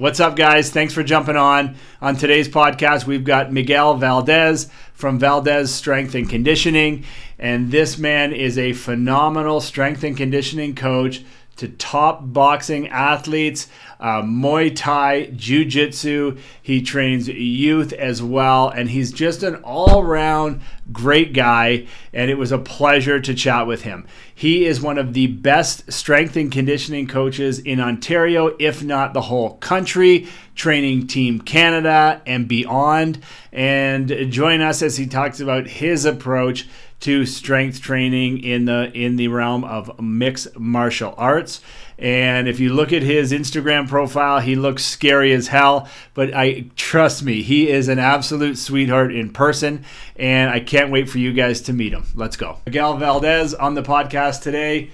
What's up, guys? Thanks for jumping on. On today's podcast, we've got Miguel Valdez from Valdez Strength and Conditioning. And this man is a phenomenal strength and conditioning coach to top boxing athletes, Muay Thai, Jiu-Jitsu. He trains youth as well. And he's just an all-around great guy. And it was a pleasure to chat with him. He is one of the best strength and conditioning coaches in Ontario, if not the whole country, training Team Canada and beyond. And join us as he talks about his approach to strength training in the realm of mixed martial arts. And if you look at his Instagram profile, he looks scary as hell, but trust me, he is an absolute sweetheart in person, and I can't wait for you guys to meet him. Let's go. Miguel Valdez on the podcast today.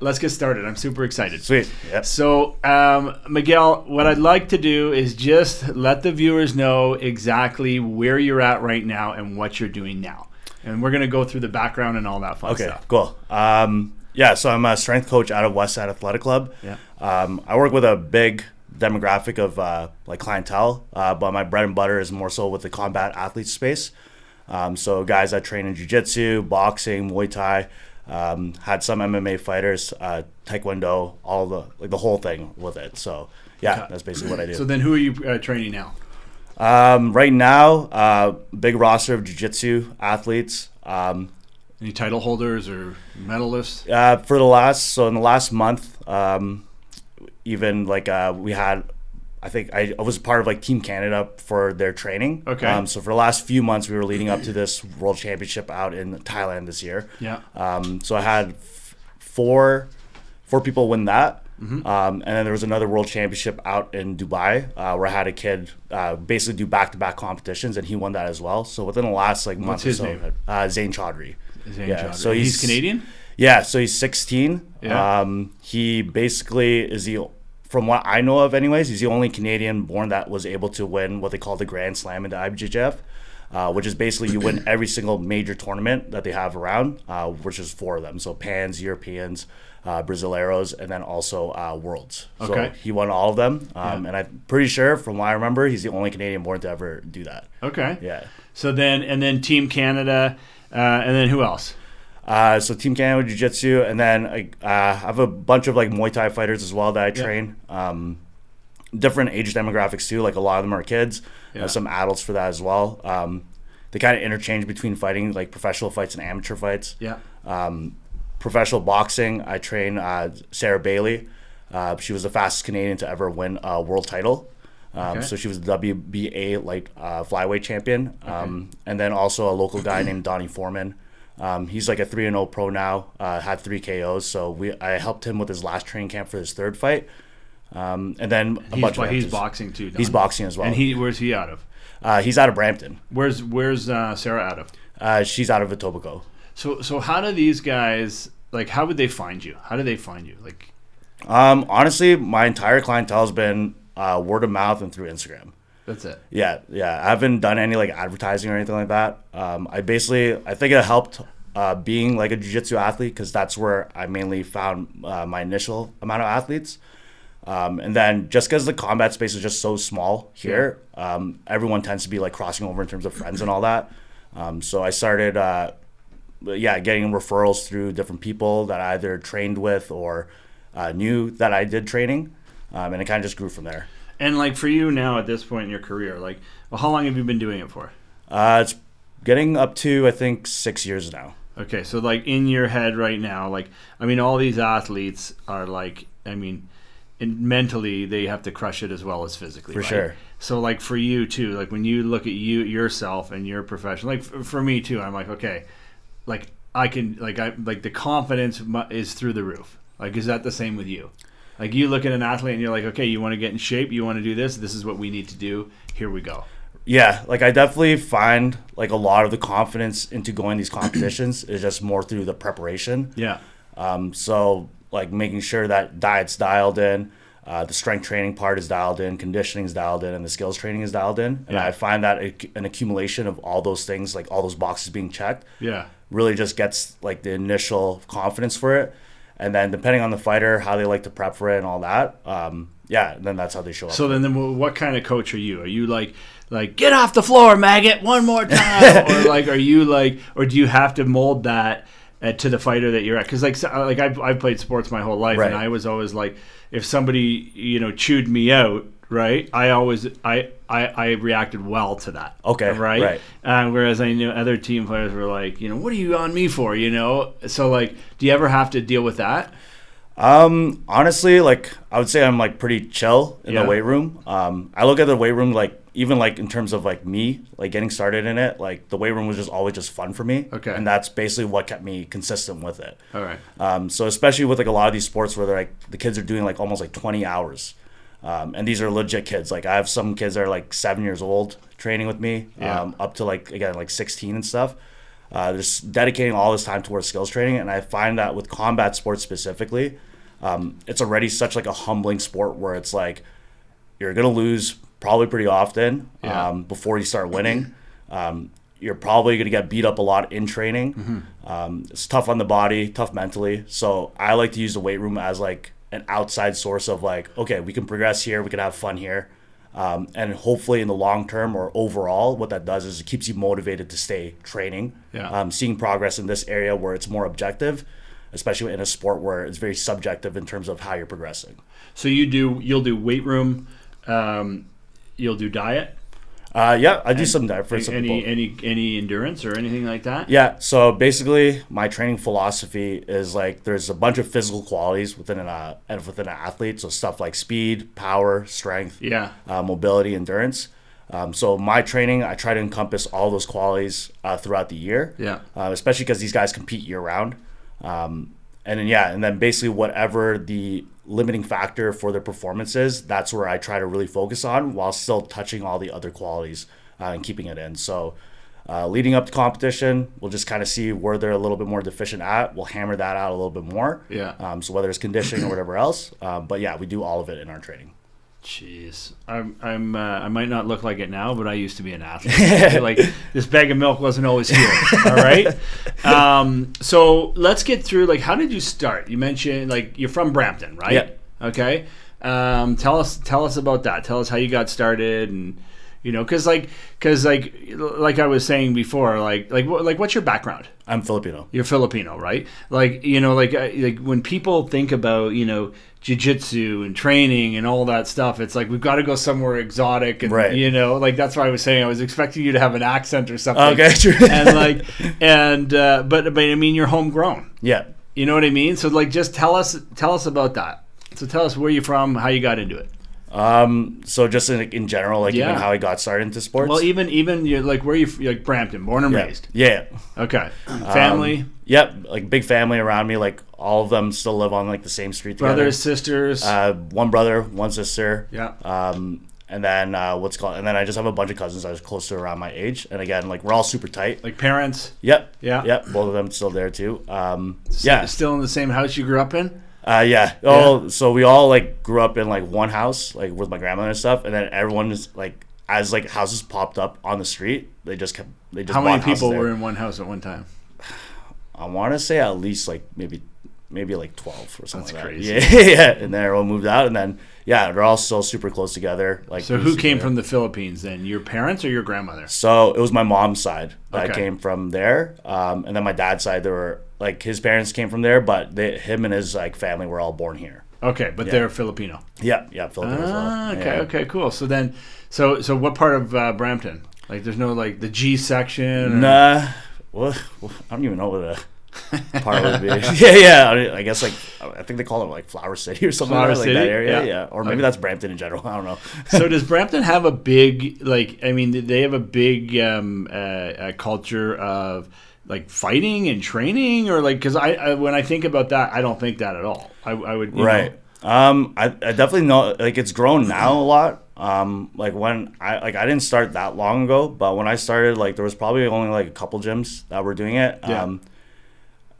Let's get started. I'm super excited. Sweet. Yep. So, Miguel, what I'd like to do is just let the viewers know exactly where you're at right now and what you're doing now. And we're going to go through the background and all that fun stuff. Okay, cool. So I'm a strength coach out of Westside Athletic Club. Yeah. I work with a big demographic of clientele, but my bread and butter is more so with the combat athlete space. So guys that train in jiu-jitsu, boxing, Muay Thai, had some MMA fighters, Taekwondo, all the whole thing with it. So yeah, that's basically what I do. So then who are you training now? Right now, big roster of jiu-jitsu athletes. Any title holders or medalists? In the last month, we had, I think I was part of Team Canada for their training. Okay. So for the last few months, we were leading up to this World Championship out in Thailand this year. Yeah. So I had four people win that. Mm-hmm. And then there was another World Championship out in Dubai where I had a kid basically do back-to-back competitions, and he won that as well. So within the last month What's or his so, name? Zane Chaudhry. Chaudhry. So he's Canadian? Yeah, so he's 16. Yeah. He basically is from what I know of anyways, he's the only Canadian born that was able to win what they call the Grand Slam in the IBJJF, which is basically you win every single major tournament that they have around, which is 4 of them. So Pans, Europeans, Brasileiros, and then also Worlds. Okay. So he won all of them, and I'm pretty sure, from what I remember, he's the only Canadian born to ever do that. Okay. Yeah. So then Team Canada, and then who else? So Team Canada Jiu-Jitsu, and then I have a bunch of Muay Thai fighters as well that I train. Different age demographics too. A lot of them are kids. Some adults for that as well. They kind of interchange between fighting professional fights and amateur fights. Yeah. Professional boxing, I train Sarah Bailey. She was the fastest Canadian to ever win a world title. So she was the WBA flyweight champion. And then also a local guy named Donnie Foreman. He's a 3-0 pro now, had 3 KOs. So I helped him with his last training camp for his 3rd fight. And then He's boxing too, Donnie. He's boxing as well. And where's he out of? He's out of Brampton. Where's Sarah out of? She's out of Etobicoke. So how do these guys, how would they find you? How do they find you? Honestly, my entire clientele has been word of mouth and through Instagram. That's it. Yeah. I haven't done any advertising or anything like that. I think it helped being a jiu-jitsu athlete, because that's where I mainly found my initial amount of athletes. And then just because the combat space is just so small here, everyone tends to be crossing over in terms of friends and all that. So I started getting referrals through different people that I either trained with or knew that I did training, and it kind of just grew from there. And for you now at this point in your career, how long have you been doing it for? It's getting up to, I think, 6 years now. Okay, so in your head right now, all these athletes are mentally they have to crush it as well as physically. For right? sure. So for you too, when you look at yourself and your profession, for me too, I'm okay, I can the confidence is through the roof. Is that the same with you? You look at an athlete and you're okay, you want to get in shape, you want to do this is what we need to do, here we go. Yeah, I definitely find a lot of the confidence into going these competitions is just more through the preparation. Yeah. So making sure that diet's dialed in, the strength training part is dialed in, conditioning is dialed in, and the skills training is dialed in. And I find that an accumulation of all those things, all those boxes being checked, really just gets the initial confidence for it. And then depending on the fighter, how they like to prep for it and all that, then that's how they show up. So then what kind of coach are you? Are you like get off the floor, maggot, one more time, or are you or do you have to mold that to the fighter that you're at? Because I've played sports my whole life, Right. and I was always like, if somebody chewed me out, right? I reacted well to that. Okay, right. Whereas I knew other team players were like, what are you on me for? So do you ever have to deal with that? Honestly, I would say I'm pretty chill in the weight room. I look at the weight room even in terms of me getting started in it, the weight room was just always just fun for me. Okay. And that's basically what kept me consistent with it. All right. So especially with a lot of these sports where they're the kids are doing almost 20 hours. And these are legit kids. I have some kids that are 7 years old training with me, up to 16 and stuff. Just dedicating all this time towards skills training. And I find that with combat sports specifically, it's already such a humbling sport where it's you're going to lose probably pretty often before you start winning. You're probably going to get beat up a lot in training. Mm-hmm. It's tough on the body, tough mentally. So I like to use the weight room as an outside source of okay, we can progress here, we can have fun here. And hopefully in the long term or overall, what that does is it keeps you motivated to stay training, seeing progress in this area where it's more objective, especially in a sport where it's very subjective in terms of how you're progressing. So you'll do weight room, you'll do diet. I do some diet for some people. Any endurance or anything like that? Yeah. So basically, my training philosophy is there's a bunch of physical qualities within an athlete. So stuff like speed, power, strength, mobility, endurance. So my training, I try to encompass all those qualities throughout the year. Yeah. Especially because these guys compete year round. And then basically whatever the limiting factor for their performances, that's where I try to really focus on while still touching all the other qualities and keeping it in. So leading up to competition, we'll just kind of see where they're a little bit more deficient at. We'll hammer that out a little bit more. Yeah. So whether it's conditioning or whatever else, but yeah, we do all of it in our training. Jeez, I might not look like it now, but I used to be an athlete. This bag of milk wasn't always here. All right. So let's get through. How did you start? You mentioned you're from Brampton, right? Yeah. Okay. Tell us about that. Tell us how you got started, and because like I was saying before, what's your background? I'm Filipino. You're Filipino, right? When people think about jiu-jitsu and training and all that stuff, it's we've got to go somewhere exotic, and right. That's why I was saying I was expecting you to have an accent or something. Okay, true. But I mean, you're homegrown. Yeah. You know what I mean? So just tell us about that. So tell us where you're from, how you got into it. So just in general, even how I got started into sports. Well, even you're where you Brampton, born and raised. Yeah. Okay. Family. Yep. Big family around me. All of them still live on the same street together. Brothers, sisters. One brother, one sister. Yeah. And then and then I just have a bunch of cousins I was close to around my age. And again, we're all super tight. Parents. Yep. Yeah. Yep. Both of them still there too. Still in the same house you grew up in? Yeah. Oh, so we all grew up in one house, with my grandmother and stuff, and then everyone is as houses popped up on the street, they just How many people were in one house at one time? I want to say at least maybe 12 or something. That's crazy. Yeah. And then everyone moved out, and then they're all still super close together. So who came from the Philippines then? Your parents or your grandmother? So it was my mom's side that came from there, and then my dad's side, there were his parents came from there, but him and his family were all born here. Okay, but they're Filipino. Yeah, Filipino as well. Okay, okay, cool. So then, so what part of Brampton? There's no the G section? Or? Nah, well, I don't even know what a part would be. Yeah. I guess I think they call it Flower City or something Flower City? that area. Yeah. Or maybe that's Brampton in general. I don't know. So does Brampton have a big they have a big culture of fighting and training, or because I when I think about that, I don't think that at all. I would right. I definitely know it's grown now a lot. When I didn't start that long ago, but when I started, there was probably only a couple gyms that were doing it. Yeah.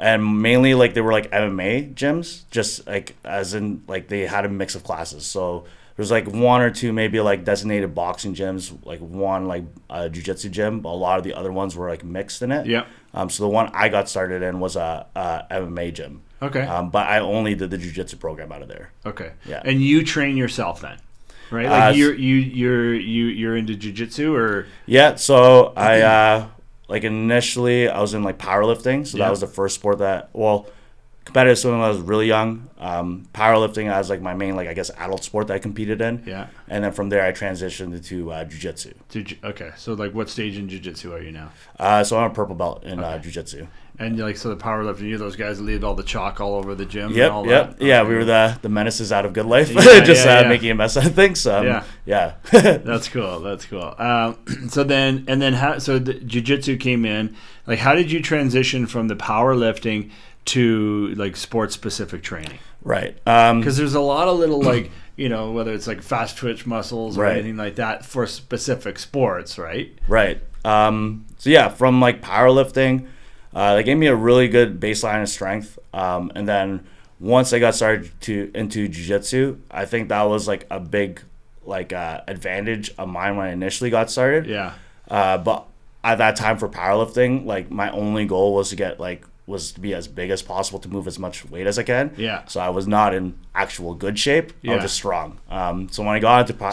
And mainly they were MMA gyms, just as in they had a mix of classes. So there's one or two maybe designated boxing gyms, one a jiu-jitsu gym, but a lot of the other ones were mixed in it. Yeah. So the one I got started in was a MMA gym. Okay. But I only did the jiu-jitsu program out of there. Okay. Yeah. And you train yourself then, right? Like you're into jiu-jitsu or? Yeah. So I like initially I was in like powerlifting. So Yeah. that was the first sport that competitive swimming when I was really young. Powerlifting as like my main like I guess adult sport that I competed in. Yeah. And then from there I transitioned into jiu-jitsu. Okay. So like what stage in jiu-jitsu are you now? So I'm a purple belt in jiu-jitsu. And like so the powerlifting, you're those guys that leave all the chalk all over the gym. Yep, and all yep, that? yeah. Okay. We were the menaces out of Good Life, Yeah, making a mess out of things. Yeah. That's cool. That's cool. So the jiu-jitsu came in. Like, how did you transition from the powerlifting to like sports specific training? Right. Because there's a lot of little like whether it's like fast twitch muscles or Right. anything like that for specific sports, right? Right. So yeah, from like powerlifting, they gave me a really good baseline of strength. And then once I got started into jiu-jitsu, I think that was like a big like advantage of mine when I initially got started. Yeah. But at that time for powerlifting, like my only goal was to be as big as possible to move as much weight as I can. Yeah. So I was not in actual good shape. I Yeah. was just strong. So when I got into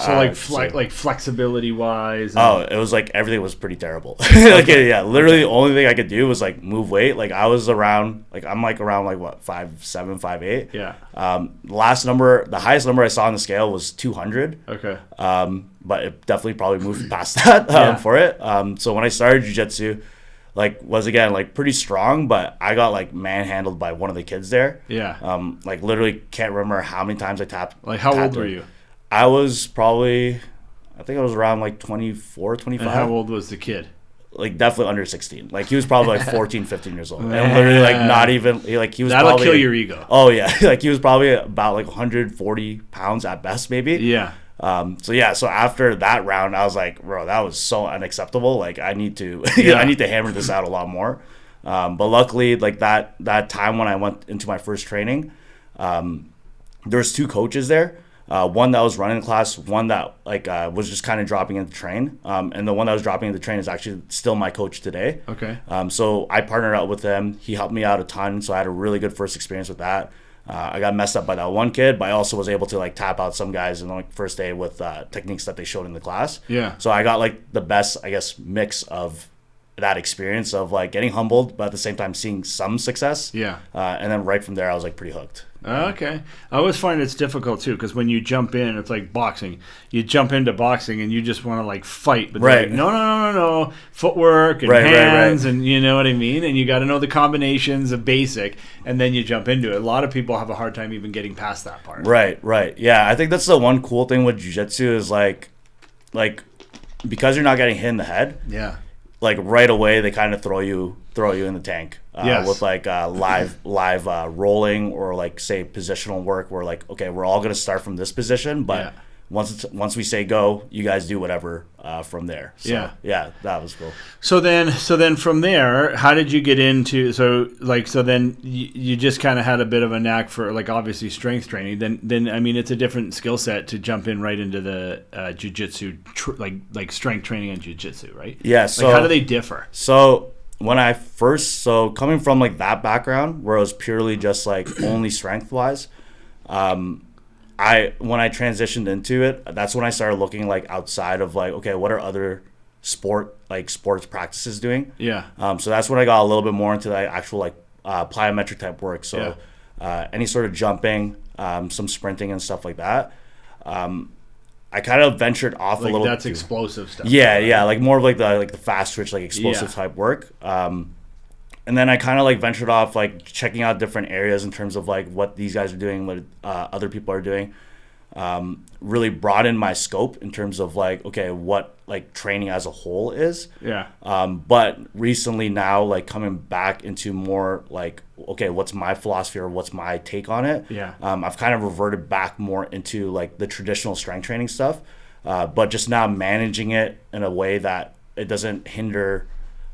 like flexibility wise. it was like everything was pretty terrible. Literally the only thing I could do was like move weight. Like I was around I'm around like what 5'7", 5'8". Yeah. The highest number I saw on the scale was 200. Okay. But it definitely probably moved past that for it. So when I started jiu-jitsu, like was again like pretty strong, but I got like manhandled by one of the kids there. Yeah. Like literally can't remember how many times I tapped. Like how old were him. you? I was probably, I think I was around like 24, 25. And how old was the kid? Like definitely under 16. Like he was probably like 14, 15 years old. And literally like not even, like he was That'll probably. kill your ego. Oh yeah. Like he was probably about like 140 pounds at best maybe. Yeah. So after that round, I was like, bro, that was so unacceptable. Like I need to, I need to hammer this out a lot more. But luckily, like that time when I went into my first training, there was two coaches there. One that was running the class, one that like was just kind of dropping in to train. And the one that was dropping in to train is actually still my coach today. Okay. So I partnered up with him. He helped me out a ton. So I had a really good first experience with that. I got messed up by that one kid, but I also was able to like tap out some guys in like first day with techniques that they showed in the class. Yeah. So I got like the best, I guess, mix of that experience of like getting humbled, but at the same time seeing some success. Yeah. And then right from there, I was like pretty hooked. Okay. I always find it's difficult too because when you jump in, it's like boxing. You jump into boxing and you just want to like fight, but right. Like, no, footwork and hands, and you know what I mean. And you got to know the combinations of basic, and then you jump into it. A lot of people have a hard time even getting past that part. Right. Yeah, I think that's the one cool thing with jiu-jitsu is like because you're not getting hit in the head. Yeah. Like right away, they kind of throw you in the tank with like live rolling or like say positional work. Where like okay, we're all gonna start from this position, but once we say go, you guys do whatever from there. So, yeah, that was cool. So then from there, how did you get into so then you just kind of had a bit of a knack for like obviously strength training. Then I mean it's a different skill set to jump in right into the jiu-jitsu like strength training and jiu-jitsu, right? Yeah. So like how do they differ? So when I first coming from like that background where it was purely just like only strength wise, when I transitioned into it, that's when I started looking like outside of like, okay, what are other sports practices doing? Yeah. So that's when I got a little bit more into the actual like plyometric type work. So any sort of jumping, some sprinting and stuff like that. I kind of ventured off like a little. That's explosive stuff. Yeah, like more of like the fast twitch, like explosive type work. And then I kind of like ventured off like checking out different areas in terms of like what these guys are doing, what other people are doing. Really broadened my scope in terms of like, okay, what like training as a whole is. Yeah. But recently now like coming back into more like, okay, what's my philosophy or what's my take on it? Yeah. I've kind of reverted back more into like the traditional strength training stuff, but just now managing it in a way that it doesn't hinder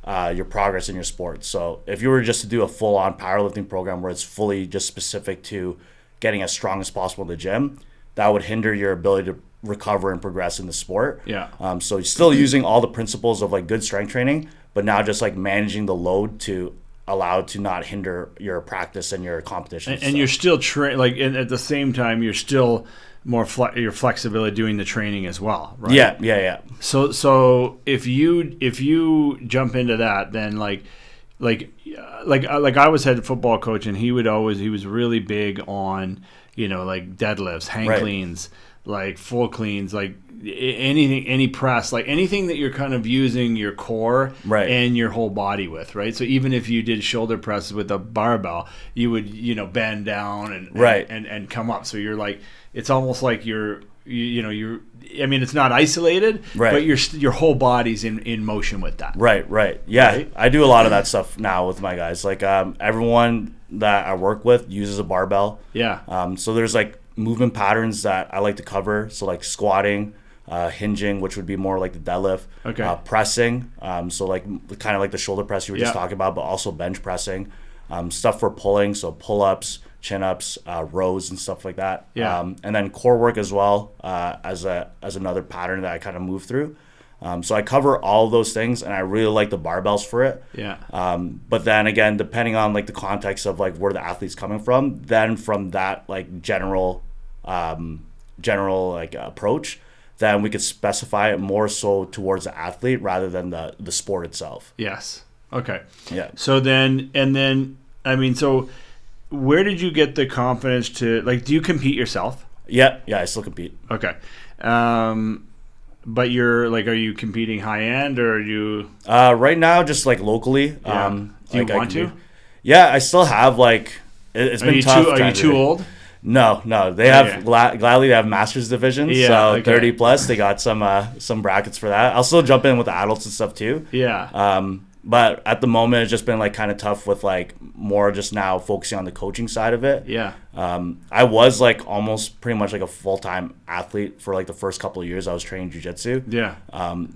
your progress in your sport. So if you were just to do a full-on powerlifting program where it's fully just specific to getting as strong as possible in the gym, that would hinder your ability to recover and progress in the sport. Yeah. So you're still using all the principles of like good strength training, but now just like managing the load to allowed to not hinder your practice and your competition. And you're still and at the same time, you're still more your flexibility doing the training as well, right? Yeah. So if you jump into that, then like I was head football coach, and he was really big on, like deadlifts, hang cleans, like full cleans, like anything, any press, like anything that you're kind of using your core and your whole body with, right? So even if you did shoulder presses with a barbell, you would, bend down and come up. So you're like, it's almost like you're it's not isolated, but your whole body's in motion with that. Right. Yeah. Right? I do a lot of that stuff now with my guys. Like everyone that I work with uses a barbell. Yeah. So there's like movement patterns that I like to cover. So like squatting, hinging, which would be more like the deadlift. Okay. Pressing. So like kind of like the shoulder press you were just talking about, but also bench pressing. Stuff for pulling. So pull-ups, chin-ups, rows and stuff like that. Yeah. And then core work as well, as another pattern that I kind of move through. So I cover all of those things, and I really like the barbells for it. Yeah. But then again, depending on like the context of like where the athlete's coming from, then from that like general like approach, then we could specify it more so towards the athlete rather than the sport itself. Yes. Okay. Yeah. So so where did you get the confidence to, like, do you compete yourself? Yeah, I still compete. Okay. But you're like, are you competing high end, or are you right now just like locally? Yeah. Do you want to? Yeah, I still have like it's been tough. Are you too old? No. They have gladly they have master's divisions. Yeah, so okay. 30 plus. They got some brackets for that. I'll still jump in with the adults and stuff too. Yeah. But at the moment, it's just been like kind of tough with like more just now focusing on the coaching side of it. Yeah. I was like almost pretty much like a full-time athlete for like the first couple of years I was training jiu-jitsu. Yeah.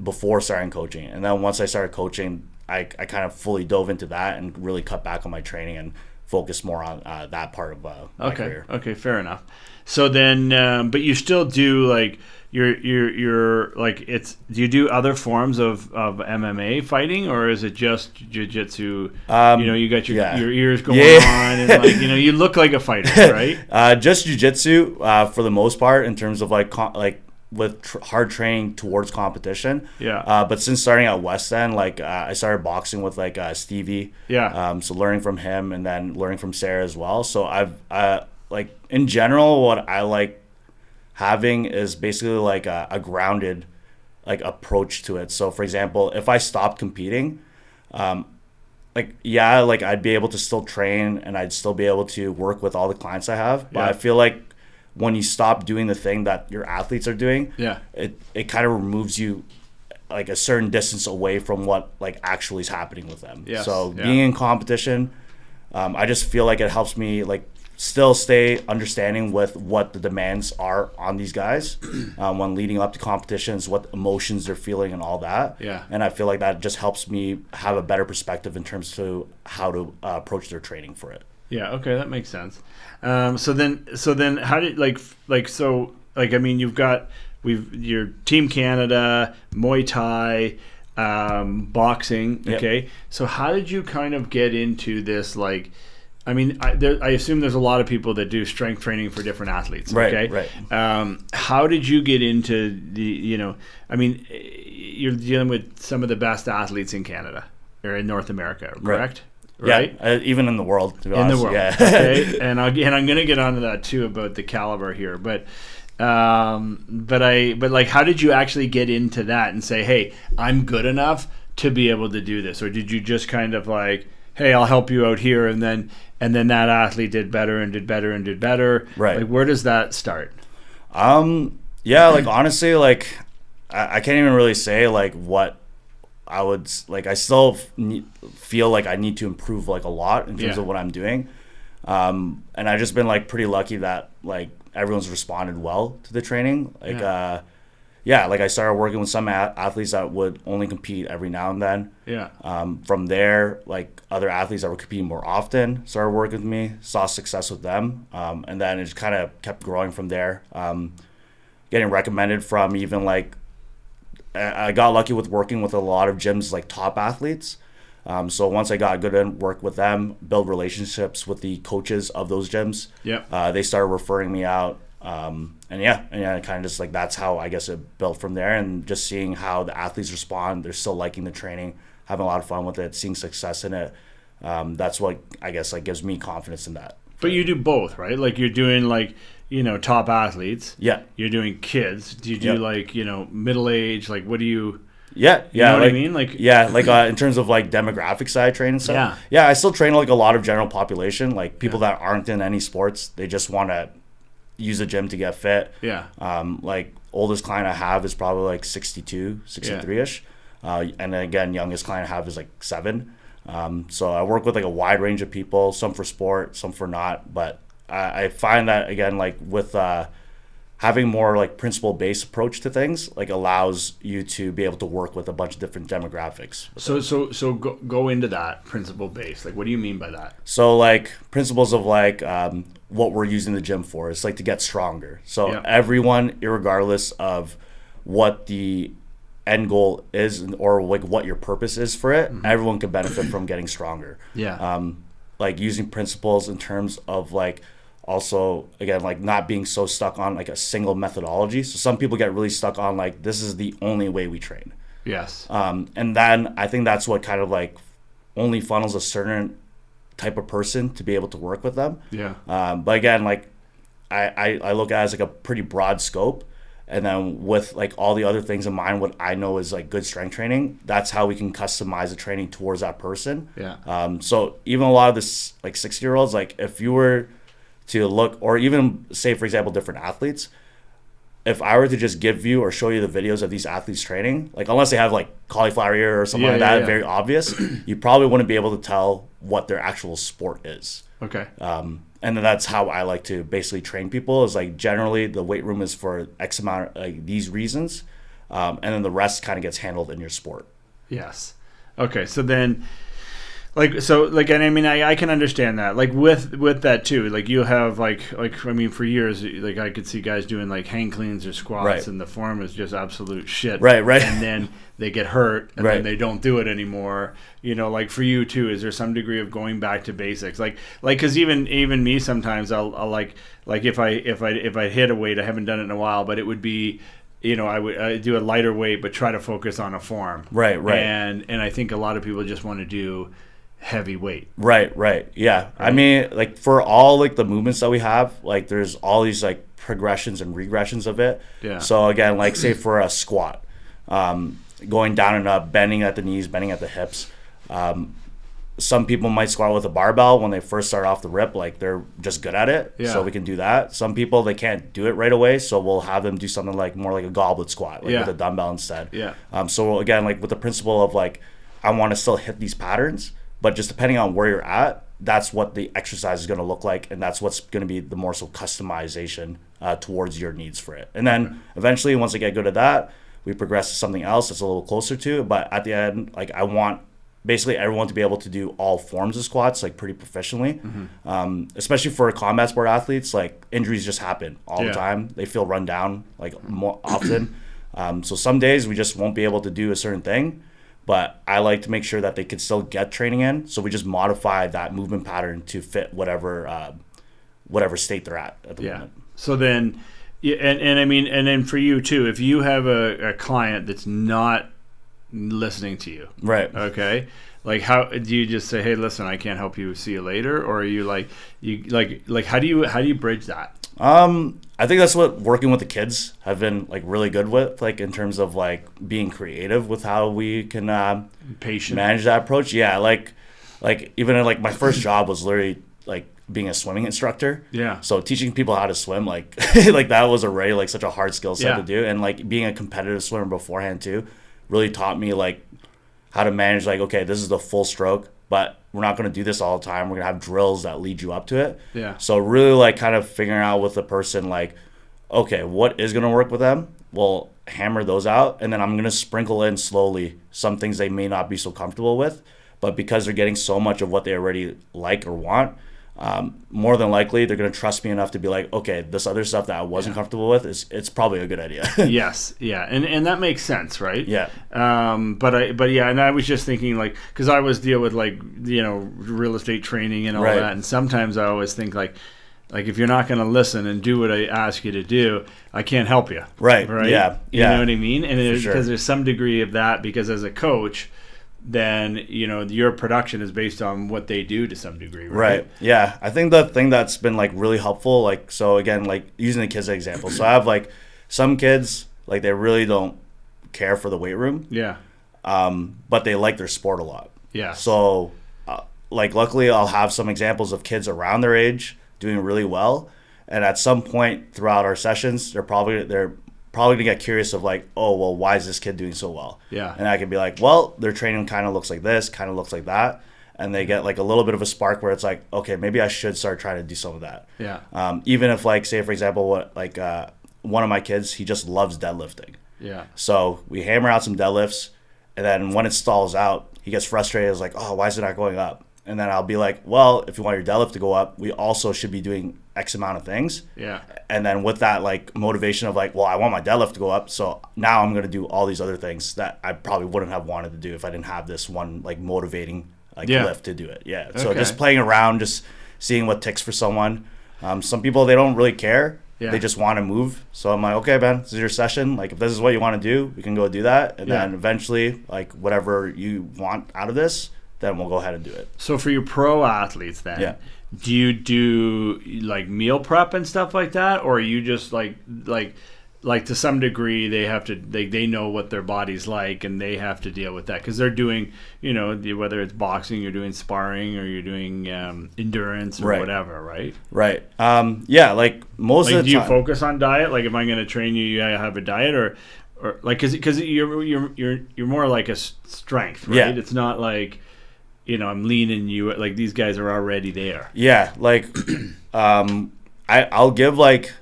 Before starting coaching. And then once I started coaching, I kind of fully dove into that and really cut back on my training and focused more on that part of my career. Okay, fair enough. So then, but you still do like you're like do you do other forms of MMA fighting, or is it just jiu-jitsu? You got your ears going on, and like you look like a fighter, right? Just jiu-jitsu for the most part in terms of like with hard training towards competition. Yeah. But since starting at West End, like I started boxing with like Stevie. Yeah. So learning from him and then learning from Sarah as well. So I've like in general, what I like having is basically like a grounded like approach to it. So for example, if I stopped competing, like I'd be able to still train and I'd still be able to work with all the clients I have. But I feel like when you stop doing the thing that your athletes are doing, it kind of removes you like a certain distance away from what like actually is happening with them. Yes. So being in competition, I just feel like it helps me like still stay understanding with what the demands are on these guys when leading up to competitions, what emotions they're feeling and all that. Yeah. And I feel like that just helps me have a better perspective in terms of how to approach their training for it. Yeah. Okay, that makes sense. So then, how did your Team Canada, Muay Thai, boxing. Yep. Okay. So how did you kind of get into this? Like, I mean, I assume there's a lot of people that do strength training for different athletes. Okay. Right. How did you get into you're dealing with some of the best athletes in Canada or in North America, correct? Right. Yeah, even in the world, to be honest. In the world, yeah. Okay. And I'm going to get onto that too about the caliber here, but like, how did you actually get into that and say, hey, I'm good enough to be able to do this, or did you just kind of like, hey, I'll help you out here, and then that athlete did better and did better and did better? Right. Like, where does that start? Yeah, like honestly, like I can't even really say like what I would like. I still feel like I need to improve like a lot in terms of what I'm doing, and I've just been like pretty lucky that like everyone's responded well to the training. Like like I started working with some athletes that would only compete every now and then. Yeah. From there, like other athletes that were competing more often started working with me, saw success with them, and then it just kind of kept growing from there. Getting recommended from even like I got lucky with working with a lot of gyms like top athletes. So once I got good and worked with them, build relationships with the coaches of those gyms, they started referring me out. And kind of just like that's how I guess it built from there. And just seeing how the athletes respond, they're still liking the training, having a lot of fun with it, seeing success in it. That's what I guess like gives me confidence in that. But you do both, right? Like you're doing like, top athletes. Yeah. You're doing kids. Do you do like, middle age? Like what do you... Yeah. You know what I mean? Like in terms of like demographic side training stuff. Yeah, I still train like a lot of general population, like people that aren't in any sports. They just want to use a gym to get fit. Yeah. Like oldest client I have is probably like 62, 63-ish. And then again, youngest client I have is like 7. So I work with like a wide range of people, some for sport, some for not. But I find that again, like with having more like principle-based approach to things, like allows you to be able to work with a bunch of different demographics. So go into that principle-based. Like, what do you mean by that? So like principles of like what we're using the gym for. It's like to get stronger. So everyone, irregardless of what the end goal is or like what your purpose is for it, everyone can benefit from getting stronger. Like using principles in terms of like also again like not being so stuck on like a single methodology. So some people get really stuck on like this is the only way we train. And then I think that's what kind of like only funnels a certain type of person to be able to work with them. But again, like I look at it as like a pretty broad scope. And then with like all the other things in mind, what I know is like good strength training, that's how we can customize the training towards that person. So even a lot of this like 60-year-olds, like if you were to look, or even say, for example, different athletes, if I were to just give you or show you the videos of these athletes training, like unless they have like cauliflower ear or something very obvious, you probably wouldn't be able to tell what their actual sport is. And then that's how I like to basically train people is like generally the weight room is for X amount of like these reasons. And then the rest kind of gets handled in your sport. Okay. So then and I mean, I can understand that like with that too, like you have like, I mean, for years, like I could see guys doing like hang cleans or squats and the form is just absolute shit. And then they get hurt and then they don't do it anymore. Like for you too, is there some degree of going back to basics? Like, cause even me, sometimes I'll like if I hit a weight, I haven't done it in a while, but it would be, I do a lighter weight, but try to focus on a form. And I think a lot of people just want to do heavy weight. I mean, like for all like the movements that we have, like there's all these like progressions and regressions of it. So again, like say for a squat, going down and up, bending at the knees, bending at the hips. Some people might squat with a barbell when they first start off the rip, like they're just good at it. So we can do that. Some people, they can't do it right away, so we'll have them do something like more like a goblet squat, like with a dumbbell instead. So again, like with the principle of like I want to still hit these patterns, but just depending on where you're at, that's what the exercise is going to look like, and that's what's going to be the more so customization towards your needs for it. And then eventually, once I get good at that, we progress to something else that's a little closer to it. But at the end, like I want basically everyone to be able to do all forms of squats like pretty proficiently, especially for combat sport athletes. Like injuries just happen all the time. They feel run down like more often. So some days we just won't be able to do a certain thing. But I like to make sure that they can still get training in. So we just modify that movement pattern to fit whatever state they're at the moment. So then, and I mean, and then for you too, if you have a client that's not listening to you, okay, like how do you just say, hey, listen, I can't help you, see you later, or are you like how do you bridge that? I think that's what working with the kids have been like really good with, like in terms of like being creative with how we can manage that approach. Like even like my first job was literally like being a swimming instructor. So teaching people how to swim, like like that was already like such a hard skill set to do, and like being a competitive swimmer beforehand too really taught me like how to manage like, okay, this is the full stroke, but we're not going to do this all the time. We're going to have drills that lead you up to it. So really like kind of figuring out with the person like, okay, what is going to work with them? We'll hammer those out, and then I'm going to sprinkle in slowly some things they may not be so comfortable with, but because they're getting so much of what they already like or want, more than likely they're going to trust me enough to be like, okay, this other stuff that I wasn't comfortable with it's probably a good idea. Yes, yeah, and that makes sense, right? Yeah. But yeah, and I was just thinking, like, because I always deal with, like, you know, real estate training and all that, and sometimes I always think like if you're not going to listen and do what I ask you to do, I can't help you. Right. Yeah. You know what I mean? And because there's some degree of that, because as a coach, then, you know, your production is based on what they do to some degree, right? Right. Yeah. I think the thing that's been like really helpful, like, so again, like using the kids as an example. So I have like some kids, like they really don't care for the weight room. Yeah. But they like their sport a lot. Yeah. So like luckily I'll have some examples of kids around their age doing really well. And at some point throughout our sessions, they're probably gonna get curious of like, oh, well, why is this kid doing so well? Yeah. And I can be like, well, their training kind of looks like this, kind of looks like that. And they get like a little bit of a spark where it's like, okay, maybe I should start trying to do some of that. Yeah. Even if like, say for example, one of my kids, he just loves deadlifting. Yeah. So we hammer out some deadlifts, and then when it stalls out, he gets frustrated. It's like, oh, why is it not going up? And then I'll be like, well, if you want your deadlift to go up, we also should be doing X amount of things. Yeah. And then with that like motivation of like, well, I want my deadlift to go up, so now I'm going to do all these other things that I probably wouldn't have wanted to do if I didn't have this one like motivating like lift to do it. Yeah. So just playing around, just seeing what ticks for someone. Some people, they don't really care. Yeah. They just want to move. So I'm like, okay, Ben, this is your session. Like, if this is what you want to do, we can go do that. And then eventually, like, whatever you want out of this, then we'll go ahead and do it. So for your pro athletes then, do you do like meal prep and stuff like that? Or are you just like to some degree they have to, they know what their body's like and they have to deal with that? Because they're doing, you know, whether it's boxing, you're doing sparring, or you're doing endurance or whatever, right? Right. Yeah, like most of the time. Do you focus on diet? Like, if I'm going to train you, you have a diet, or like, because you're more like a strength, right? Yeah. It's not like, you know, I'm leaning you, like these guys are already there. Yeah, like I'll give like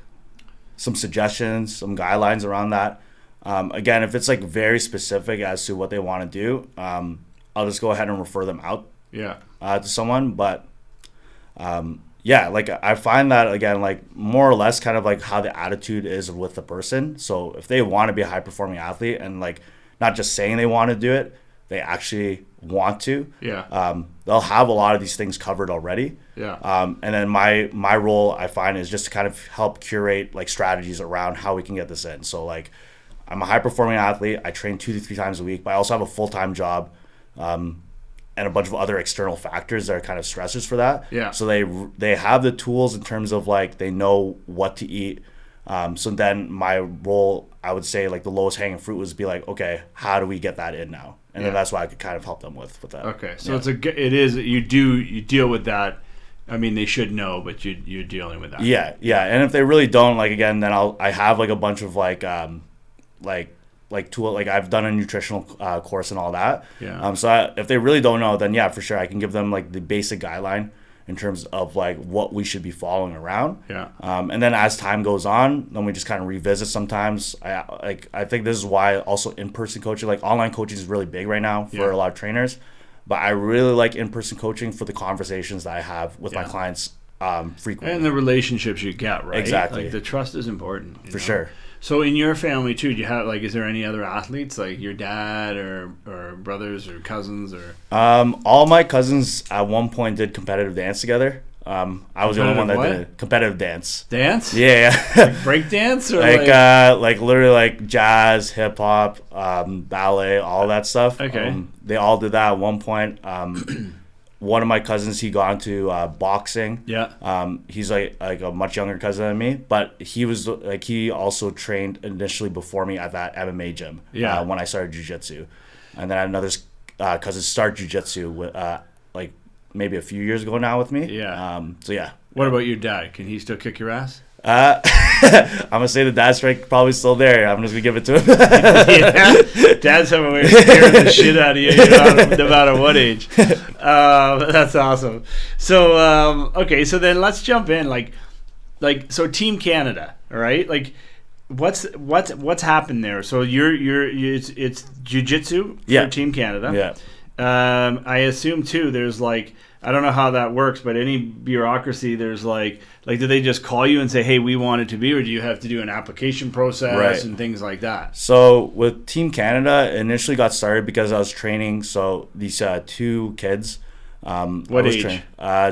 some suggestions, some guidelines around that. Again, if it's like very specific as to what they want to do, I'll just go ahead and refer them out to someone. But yeah, like I find that, again, like more or less kind of like how the attitude is with the person. So if they want to be a high performing athlete and like not just saying they want to do it, they actually want to, they'll have a lot of these things covered already. And then my role, I find, is just to kind of help curate like strategies around how we can get this in. So like, I'm a high performing athlete. I train 2 to 3 times a week, but I also have a full-time job, and a bunch of other external factors that are kind of stressors for that. So they have the tools in terms of like, they know what to eat. So then my role, I would say, like the lowest hanging fruit was be like, okay, how do we get that in now? And then that's why I could kind of help them with that. Okay, so you deal with that. I mean, they should know, but you're dealing with that. Yeah, and if they really don't, like, again, then I have like a bunch of like tool, like I've done a nutritional course and all that. So if they really don't know, then for sure I can give them like the basic guideline in terms of like what we should be following around. And then as time goes on, then we just kind of revisit sometimes. I think this is why also in-person coaching, like online coaching is really big right now for a lot of trainers. But I really like in-person coaching for the conversations that I have with my clients frequently. And the relationships you get, right? Exactly. Like the trust is important. For sure. So in your family too, do you have, like, is there any other athletes, like your dad or brothers or cousins or? All my cousins at one point did competitive dance together. I was the only one that did competitive dance. Dance? Yeah. Like break dance or like literally like jazz, hip hop, ballet, all that stuff. Okay. They all did that at one point. One of my cousins, he got into boxing. He's like a much younger cousin than me, but he also trained initially before me at that MMA gym. When I started jiu-jitsu, and then another cousin started jiu-jitsu with like maybe a few years ago now with me. What about your dad? Can he still kick your ass? I'm gonna say the dad strength probably still there. I'm just gonna give it to him. Dad's have a way of scaring the shit out of you, no matter what age. That's awesome. So okay, so then let's jump in. Like so, Team Canada, all right? Like, what's happened there? So it's jiu-jitsu for Team Canada. I assume too. There's like I don't know how that works, but any bureaucracy, there's like do they just call you and say, hey, we want it to be, or do you have to do an application process and things like that? So with Team Canada, it initially got started because I was training. So these 2 kids. What age? I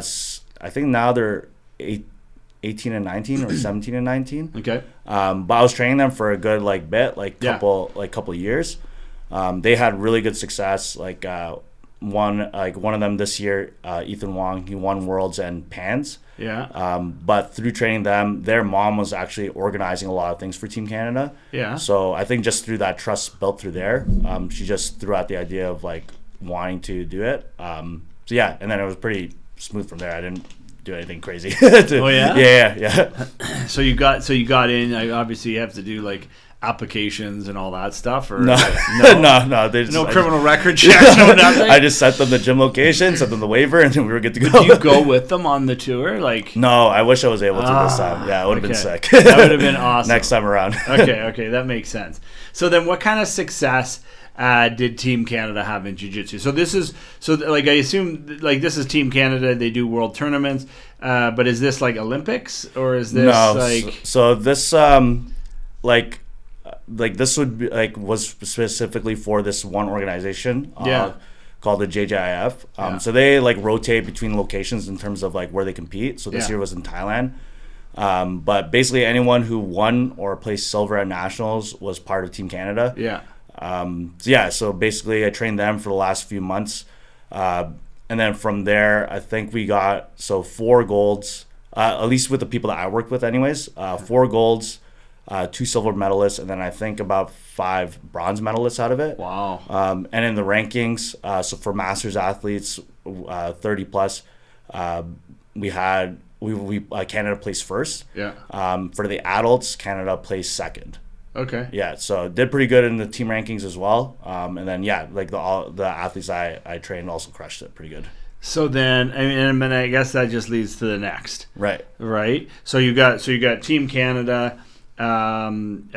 think now they're 18 and 19 or 17 and 19. Okay. But I was training them for a good couple years. They had really good success. One of them this year, Ethan Wong, he won Worlds and Pans. Yeah. But through training them, their mom was actually organizing a lot of things for Team Canada. Yeah. So I think just through that trust built through there, she just threw out the idea of wanting to do it. So yeah, and then it was pretty smooth from there. I didn't do anything crazy. Oh yeah. Yeah. So you got in. Obviously, you have to do applications and all that stuff, or no. There's no criminal record checks, no nothing. I just sent them the gym location, sent them the waiver, and then we were good to go. Did you go with them on the tour? No, I wish I was able to this time. Yeah, it would have been sick. That would have been awesome. Next time around. Okay, that makes sense. So then, what kind of success did Team Canada have in jiu-jitsu? I assume this is Team Canada. They do world tournaments, but is this Olympics, or is this So this this would be was specifically for this one organization called the JJIF. So they rotate between locations in terms of where they compete. So this year was in Thailand. But basically anyone who won or placed silver at nationals was part of Team Canada. So basically I trained them for the last few months. And then from there, I think we got 4 golds, at least with the people that I worked with anyways, 4 golds, 2 silver medalists, and then I think about 5 bronze medalists out of it. Wow. And in the rankings, so for masters athletes, 30 plus, we Canada placed first. Yeah. For the adults, Canada placed second. Okay. Yeah, so did pretty good in the team rankings as well. And then the athletes I trained also crushed it pretty good. So then, I guess that just leads to the next. Right. So you got Team Canada. Zane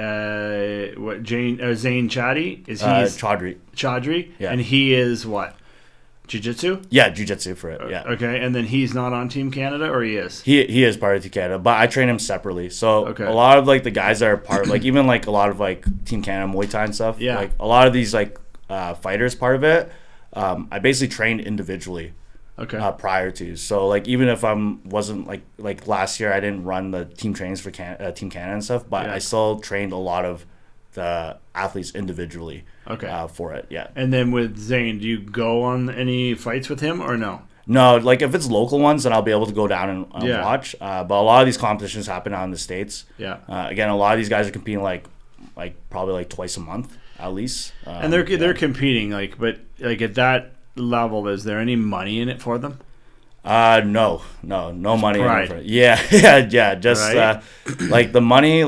Chadi is Chaudhry, yeah. And he is what? Jiu-jitsu? Yeah, jiu-jitsu for it. Yeah. Okay, and then he's not on Team Canada, or he is? He is part of Team Canada, but I train him separately. So a lot of the guys that are part of even a lot of Team Canada Muay Thai and stuff. Yeah. A lot of these fighters part of it. I basically trained individually. Okay. Prior to, so even if I wasn't last year, I didn't run the team trainings for Team Canada and stuff, but I still trained a lot of the athletes individually. Okay. For it, yeah. And then with Zane, do you go on any fights with him or no? No, if it's local ones, then I'll be able to go down and watch. But a lot of these competitions happen out in the States. Yeah. Again, a lot of these guys are competing probably twice a month at least. And they're competing but at that level, is there any money in it for them? No money in it for it. Yeah. Just right? the money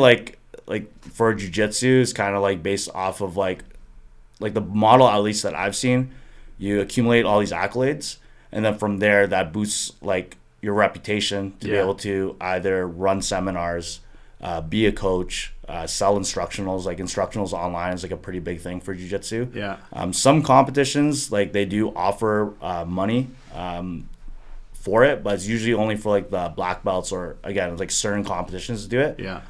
for jiu-jitsu is kind of based off of the model, at least that I've seen. You accumulate all these accolades, and then from there that boosts your reputation to be able to either run seminars, be a coach, sell instructionals. Instructionals online is a pretty big thing for jiu-jitsu. Yeah. Some competitions they do offer money for it, but it's usually only for the black belts, or again certain competitions to do it. Yeah.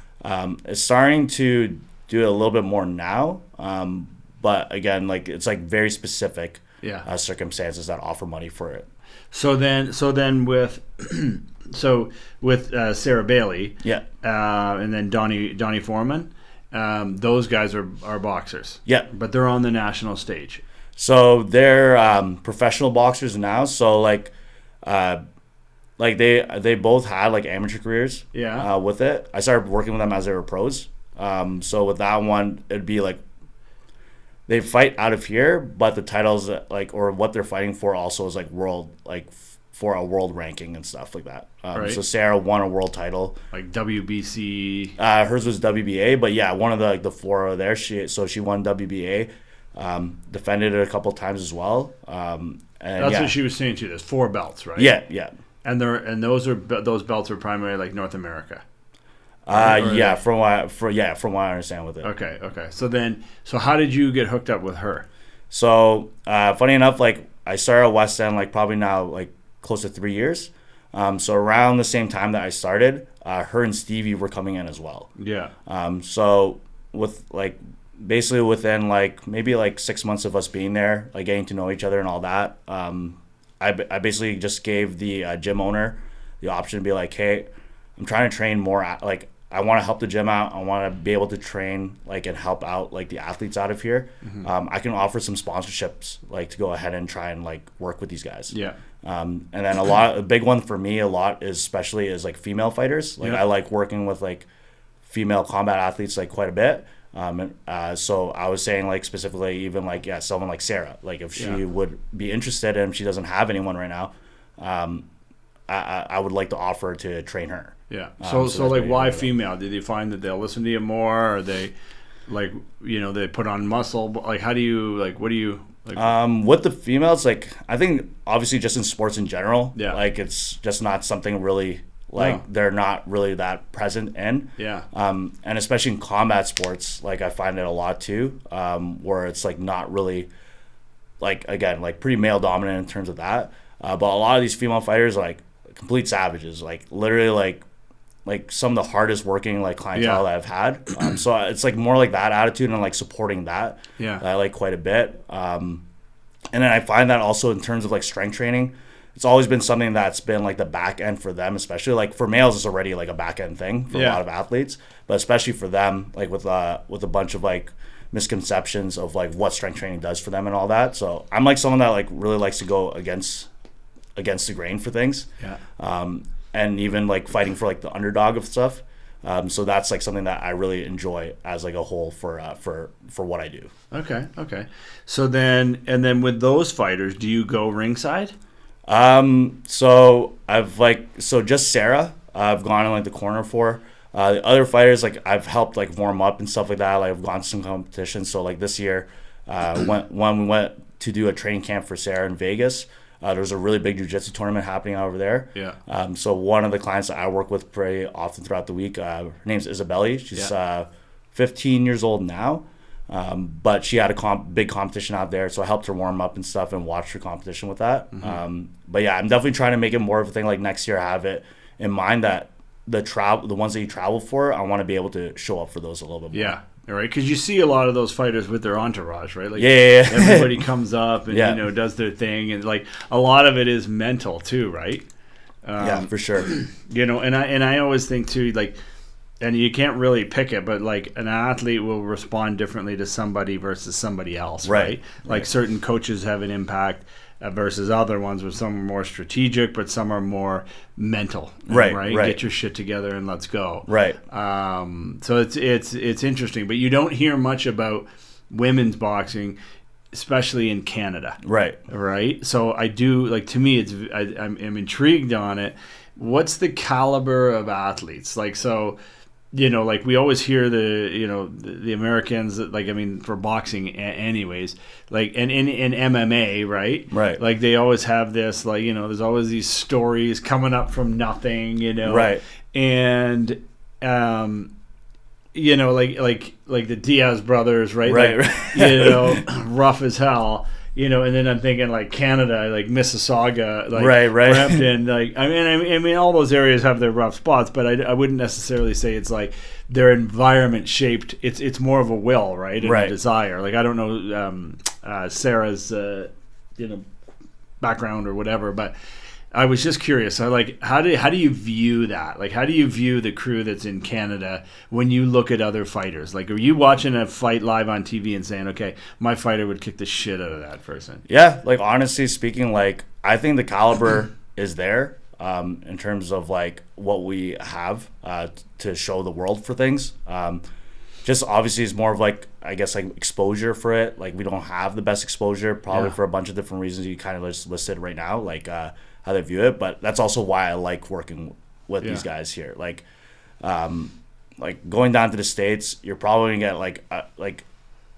It's starting to do it a little bit more now, but again it's very specific circumstances that offer money for it. So then with Sarah Bailey, and then Donnie Foreman, those guys are boxers. Yeah, but they're on the national stage. So they're professional boxers now. So they both had amateur careers. Yeah. With it, I started working with them as they were pros. So with that one, it'd be they fight out of here, but the titles or what they're fighting for also is world for a world ranking and stuff like that. Right. So Sarah won a world title, WBC. Hers was WBA, but yeah, one of the 4 there. She won WBA, defended it a couple times as well. And that's what she was saying too. There's 4 belts, right? Yeah. And those belts are primarily North America. From what I understand with it. Okay. So how did you get hooked up with her? So funny enough, I started at West End probably now close to 3 years. So around the same time that I started, her and Stevie were coming in as well. Yeah. So with like basically within like maybe like 6 months of us being there, like getting to know each other and all that, I basically just gave the gym owner the option to be like, hey, I'm trying to train more. Like I want to help the gym out. I want to be able to train like and help out like the athletes out of here. I can offer some sponsorships like to go ahead and try and like work with these guys. Yeah. And then a big one for me is like female fighters. Like I like working with like female combat athletes like quite a bit. So I was saying like specifically even like someone like Sarah, like if she would be interested and she doesn't have anyone right now, I would like to offer to train her. Yeah. So like why female? Did you find that they'll listen to you more, or they like they put on muscle? Like how do you like what do you like? With the females, like I think obviously just in sports in general, like it's just not something really like they're not really that present in. Yeah. And especially in combat sports, like I find it a lot too, where it's like not really like again like pretty male dominant in terms of that. But a lot of these female fighters are like complete savages, like literally like some of the hardest working like clientele that I've had. So it's like more like that attitude and like supporting that. Yeah. That I like quite a bit. And then I find that also in terms of like strength training, it's always been something that's been like the back end for them, especially like for males it's already like a back end thing for a lot of athletes, but especially for them like with a bunch of like misconceptions of like what strength training does for them and all that. So I'm like someone that like really likes to go against the grain for things. Yeah. And even like fighting for like the underdog of stuff. So that's like something that I really enjoy as like a whole for what I do. Okay. So then with those fighters, do you go ringside? So just Sarah, I've gone in like the corner for. The other fighters, like I've helped like warm up and stuff like that. Like I've gone to some competitions. So like this year, when we went to do a training camp for Sarah in Vegas, there was a really big jiu-jitsu tournament happening over there. Yeah. So one of the clients that I work with pretty often throughout the week, her name's Isabelle. She's 15 years old now, but she had a big competition out there, so I helped her warm up and stuff and watched her competition with that. But yeah, I'm definitely trying to make it more of a thing. Like next year, I have it in mind that the ones that you travel for, I want to be able to show up for those a little bit more. Yeah. All right, because you see a lot of those fighters with their entourage, right? Like everybody comes up and does their thing, and like a lot of it is mental too, right? Yeah, for sure. And I always think too, like, and you can't really pick it, but like an athlete will respond differently to somebody versus somebody else, right? Like certain coaches have an impact versus other ones, where some are more strategic, but some are more mental. Right. Get your shit together and let's go. Right. So it's interesting, but you don't hear much about women's boxing, especially in Canada. Right. So I do like, to me, I'm intrigued on it. What's the caliber of athletes? Like, so. Like we always hear the Americans, like, I mean, for boxing anyways, like, and in MMA, right? Like they always have this, like, there's always these stories coming up from nothing, right? And, like the Diaz brothers, right? Rough as hell. And then I'm thinking like Canada, like Mississauga, like Brampton, like I mean, all those areas have their rough spots, but I wouldn't necessarily say it's like their environment shaped. It's more of a will, right, and a desire. Like I don't know Sarah's background or whatever, but I was just curious. How do you view that? Like, how do you view the crew that's in Canada when you look at other fighters? Like, are you watching a fight live on TV and saying, okay, my fighter would kick the shit out of that person? Yeah, like honestly speaking, like I think the caliber is there in terms of like what we have to show the world for things. Just obviously it's more of like, I guess, like exposure for it. Like we don't have the best exposure probably for a bunch of different reasons you kind of just listed right now. Like how they view it, but that's also why I like working with these guys here. Like going down to the States, you're probably gonna get like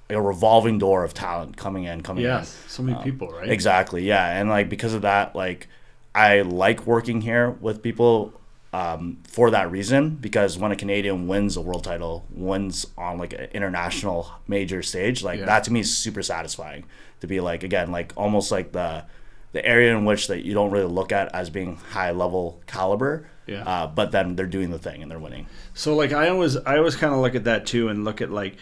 a revolving door of talent coming in. So many people, right? Exactly, yeah, and like because of that, like I like working here with people for that reason, because when a Canadian wins a world title, wins on like an international major stage, like that to me is super satisfying. To be like, again, like almost like the the area in which that you don't really look at as being high level caliber. Yeah. But then they're doing the thing and they're winning. So like I always kind of look at that too, and look at like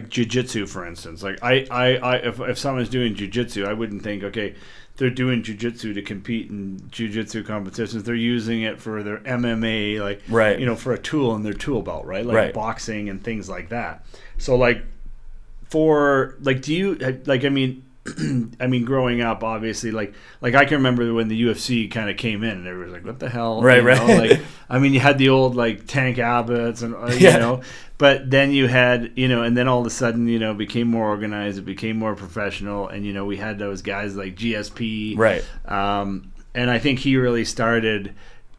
jiu-jitsu, for instance. Like if someone's doing jiu-jitsu, I wouldn't think, okay, they're doing jiu-jitsu to compete in jiu-jitsu competitions. They're using it for their MMA, like, Right. you know, for a tool in their tool belt, right? Like Right. boxing and things like that. So like for like, do you like, I mean, growing up, obviously, like I can remember when the UFC kind of came in, and everybody was like, "What the hell?" Right, you know? right. Like, I mean, you had the old like Tank Abbotts, and you Yeah. know, but then you had, you know, and then all of a sudden, you know, it became more organized, it became more professional, and you know, we had those guys like GSP, Right. And I think he really started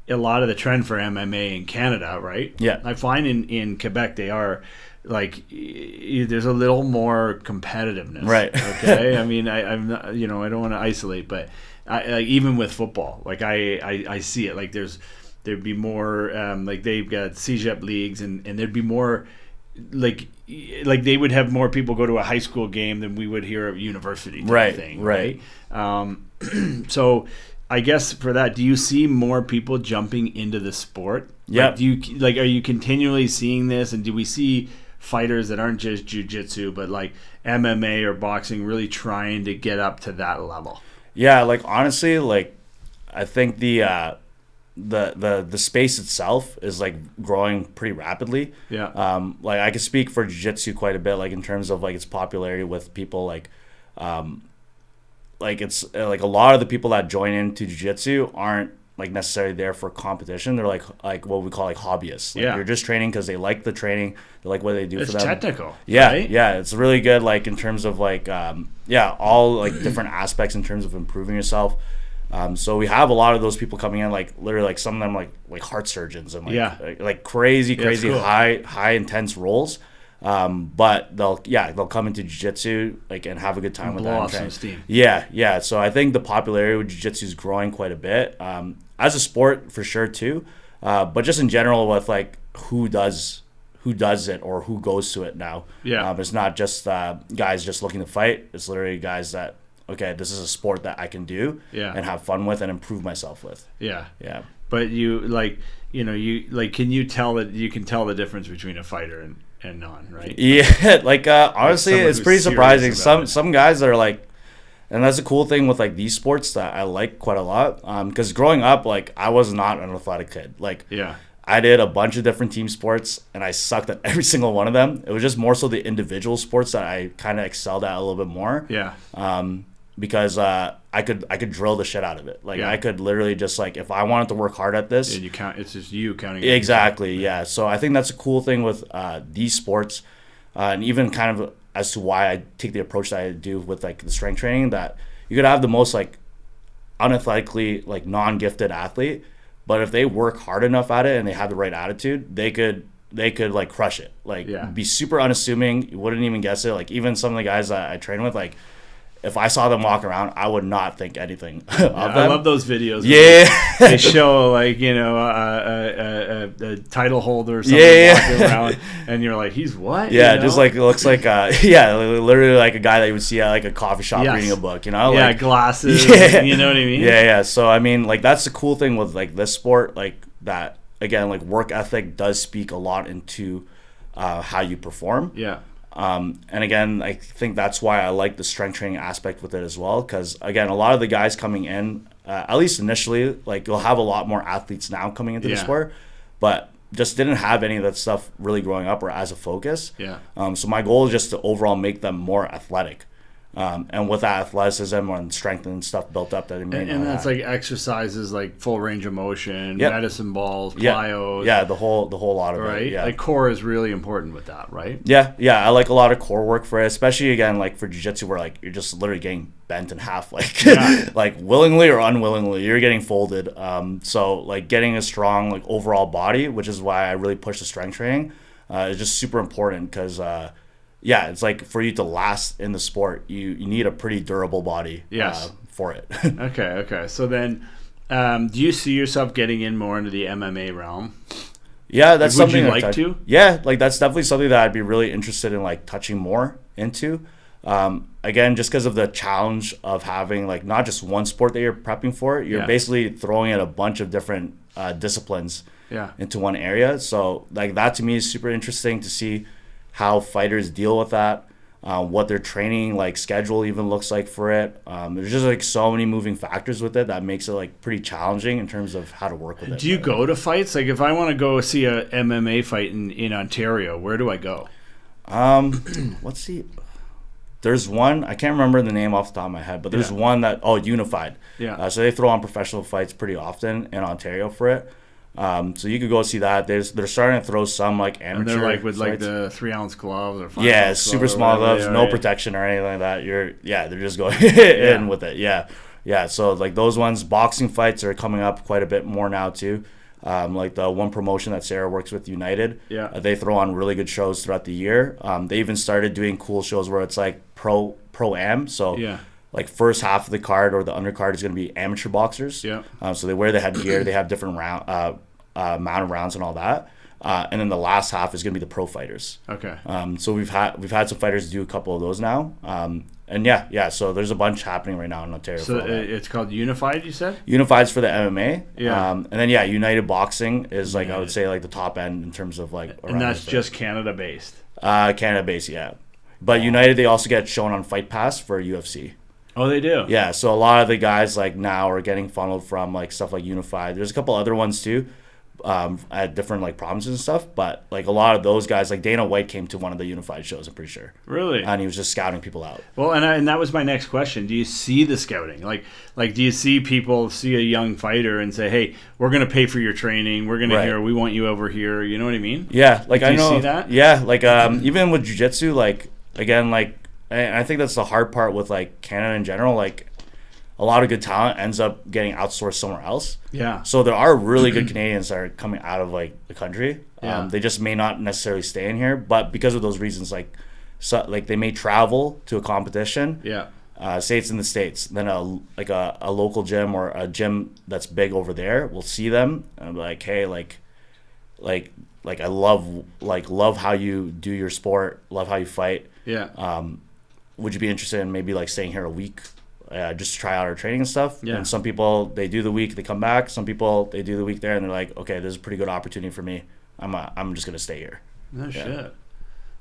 a lot of the trend for MMA in Canada, right? Yeah. I find in Quebec they are. Like, there's a little more competitiveness, Right. Okay, I mean, I'm not, you know, I don't want to isolate, but like even with football, like I see it. Like there'd be more, like they've got CJEP leagues, and there'd be more, like they would have more people go to a high school game than we would here at university type Right. thing, Right. So I guess for that, do you see more people jumping into the sport? Yeah. Like, are you continually seeing this, and do we see fighters that aren't just jiu-jitsu but like MMA or boxing really trying to get up to that level? Yeah, like honestly, like I think the space itself is like growing pretty rapidly. Yeah. Like I could speak for jiu-jitsu quite a bit, like in terms of like its popularity with people, like it's like a lot of the people that join into jiu-jitsu aren't like necessarily there for competition. They're like what we call like hobbyists. Like, Yeah. You're just training because they like the training. They like what they do It's for them. technical. Yeah, right? yeah, it's really good. Like in terms of like, all like different aspects in terms of improving yourself. So we have a lot of those people coming in, like literally, like some of them like heart surgeons and like Yeah. like crazy it's cool. high intense roles. But they'll come into jiu-jitsu like and have a good time with Blow that. off and some train. steam. Yeah. So I think the popularity with jiu-jitsu is growing quite a bit. As a sport for sure too. But just in general with like who does it or who goes to it now. Yeah. It's not just guys just looking to fight. It's literally guys that, okay, this is a sport that I can do and have fun with and improve myself with. Yeah. Yeah. But you like, you know, you like, can you tell that you can tell the difference between a fighter and non, right? Yeah. Like honestly, someone it's who's pretty surprising. serious about Some guys that are like, and that's a cool thing with like these sports that I like quite a lot. Because growing up, like I was not an athletic kid. Like Yeah. I did a bunch of different team sports and I sucked at every single one of them. It was just more so the individual sports that I kind of excelled at a little bit more. Yeah. Because I could drill the shit out of it. Like Yeah. I could literally just like if I wanted to work hard at this. And you count. It's just you counting. Exactly. Yeah. So I think that's a cool thing with these sports, and even kind of as to why I take the approach that I do with like the strength training, that you could have the most like unathletically like non-gifted athlete, but if they work hard enough at it and they have the right attitude, they could like crush it. Like be super unassuming. You wouldn't even guess it. Like even some of the guys that I train with, like if I saw them walk around, I would not think anything of them. I love those videos. Yeah. They show like, you know, a title holder or something walking around, and you're like, he's what? Yeah, you know? just like it looks like literally like a guy that you would see at like a coffee shop reading a book, you know? Yeah, like, glasses. Yeah. You know what I mean? Yeah. So I mean, like that's the cool thing with like this sport, like that again, like work ethic does speak a lot into how you perform. Yeah. And again, I think that's why I like the strength training aspect with it as well. Because again, a lot of the guys coming in, at least initially, like you'll have a lot more athletes now coming into the sport, but just didn't have any of that stuff really growing up or as a focus. Yeah. So my goal is just to overall make them more athletic. And with that athleticism and strength and stuff built up that they may And not that's have. like exercises like full range of motion, Yep. medicine balls, plyos. Yeah, the whole lot of Right? it. Yeah. Like core is really important with that, right? Yeah, I like a lot of core work for it, especially again like for jiu-jitsu where like you're just literally getting bent in half, like like willingly or unwillingly, you're getting folded. So like getting a strong like overall body, which is why I really push the strength training, is just super important because it's like for you to last in the sport, you need a pretty durable body. For it. Okay. So then, do you see yourself getting in more into the MMA realm? Yeah, that's Would something you like to? Yeah, like that's definitely something that I'd be really interested in like touching more into. Again, just because of the challenge of having like not just one sport that you're prepping for, you're basically throwing in a bunch of different disciplines into one area. So like that to me is super interesting to see how fighters deal with that, what their training like schedule even looks like for it. There's just like so many moving factors with it that makes it like pretty challenging in terms of how to work with it. Do you go to fights? Like if I want to go see a MMA fight in Ontario, where do I go? Let's see. There's one, I can't remember the name off the top of my head, but there's one that, Unified. Yeah. So they throw on professional fights pretty often in Ontario for it. So you could go see that. They're starting to throw some like amateur. And they're like with fights. Like the 3-ounce gloves or 5-ounce super small gloves, no protection or anything like that. They're just going in with it. Yeah. So like those ones, boxing fights are coming up quite a bit more now too. Like the one promotion that Sarah works with, United, they throw on really good shows throughout the year. They even started doing cool shows where it's like pro-am. So like first half of the card or the undercard is going to be amateur boxers. So they wear the headgear. They have different amount of rounds and all that. And then the last half is going to be the pro fighters. Okay. So we've had some fighters do a couple of those now. And so there's a bunch happening right now in Ontario. So it's called Unified, you said? Unified's for the MMA. Yeah. And then United Boxing is like I would say like the top end in terms of like. And that's just Canada based. Canada based, yeah. But United, they also get shown on Fight Pass for UFC. Oh, they do. Yeah. So a lot of the guys like now are getting funneled from like stuff like Unified. There's a couple other ones too. At different like provinces and stuff, but like a lot of those guys, like Dana White came to one of the Unified shows, I'm pretty sure. Really? And he was just scouting people out. Well, and that was my next question. Do you see the scouting? Like do you see people see a young fighter and say, "Hey, we're going to pay for your training. We're going to we want you over here." You know what I mean? Yeah, like I know. Do you see that? Yeah, like even with jiu-jitsu, like again, like and I think that's the hard part with like Canada in general, like a lot of good talent ends up getting outsourced somewhere else. Yeah. So there are really good Canadians that are coming out of like the country. Yeah. They just may not necessarily stay in here, but because of those reasons, like they may travel to a competition. Yeah. Say it's in the States, then a local gym or a gym that's big over there will see them and be like, hey, like I love how you do your sport, love how you fight. Yeah. Would you be interested in maybe like staying here a week? Just to try out our training and stuff. Yeah. And some people, they do the week, they come back. Some people, they do the week there and they're like, okay, this is a pretty good opportunity for me. I'm just going to stay here. No shit. Well,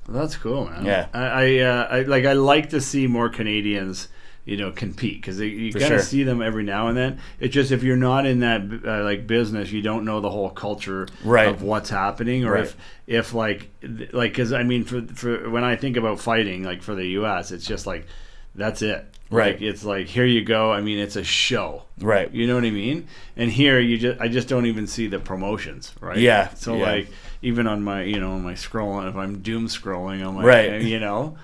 that's cool, man. Yeah. I like to see more Canadians, compete because you kind of see them every now and then. It's just if you're not in that business, you don't know the whole culture of what's happening, or if because I mean for when I think about fighting, like for the U.S., it's just like that's it. Right. Like, it's like, here you go. I mean, it's a show. Right. You know what I mean? And here, I just don't even see the promotions, right? Yeah. So, like, even on my, on my scrolling, if I'm doom scrolling, I'm like,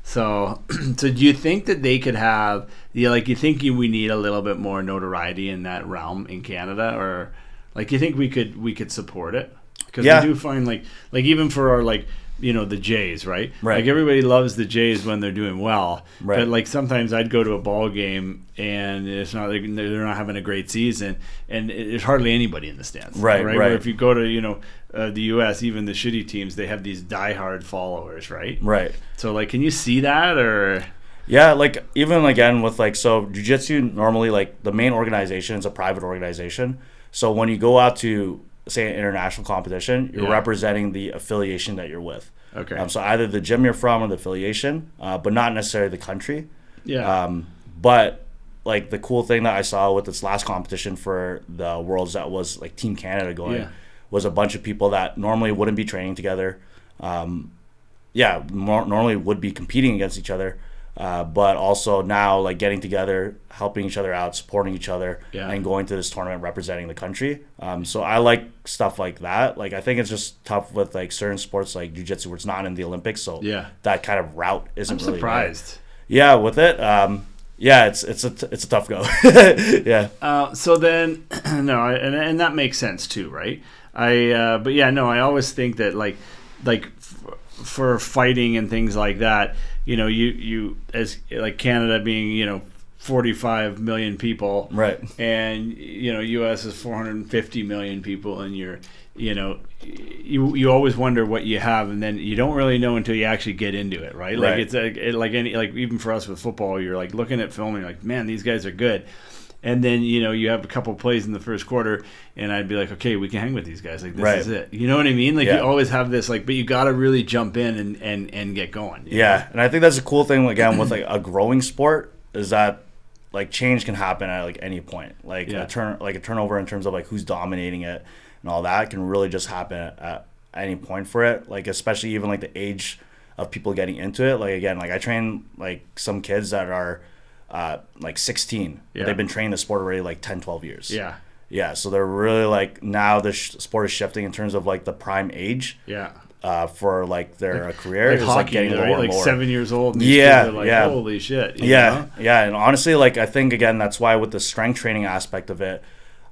So do you think that they could have, you think we need a little bit more notoriety in that realm in Canada? Or, like, you think we could support it? Because we do find, like even for our, like, the Jays, right? Like everybody loves the Jays when they're doing well, but like sometimes I'd go to a ball game and it's not like they're not having a great season, and there's hardly anybody in the stands, right? Where if you go to the U.S., even the shitty teams, they have these diehard followers, right? So like, can you see that or? Yeah, like even again with like so jiu-jitsu normally like the main organization is a private organization, so when you go out to say an international competition, you're representing the affiliation that you're with. Okay. So either the gym you're from or the affiliation, but not necessarily the country. Yeah. But like the cool thing that I saw with this last competition for the Worlds that was like Team Canada going was a bunch of people that normally wouldn't be training together. Normally would be competing against each other. But also now like getting together, helping each other out, supporting each other, and going to this tournament representing the country. So I like stuff like that. Like I think it's just tough with like certain sports like jiu-jitsu where it's not in the Olympics. So that kind of route isn't really surprised. Yeah, with it. It's a tough go. So then no, and that makes sense too, right? I always think that like for fighting and things like that, you as like Canada being 45 million people, right? And U.S. is 450 million people, and you're you know, you always wonder what you have, and then you don't really know until you actually get into it, right? Like it's like even for us with football, you're like looking at film and you're like, man, these guys are good. And then, you know, you have a couple plays in the first quarter, and I'd be like, okay, we can hang with these guys. Like, this is it. You know what I mean? Like, you always have this, like, but you got to really jump in and get going. Yeah, and I think that's a cool thing, again, with, like, a growing sport is that, like, change can happen at, like, any point. Like, a turnover in terms of, like, who's dominating it and all that can really just happen at any point for it. Like, especially even, like, the age of people getting into it. Like, again, like, I train, like, some kids that are like 16. They've been training the sport already like 10, 12 years. Yeah. So they're really like, now the sport is shifting in terms of like the prime age. For like their career. Like is hockey, like getting lower and like lower. 7 years old. And these kids are like, holy shit. You know? And honestly, like, I think again, that's why with the strength training aspect of it,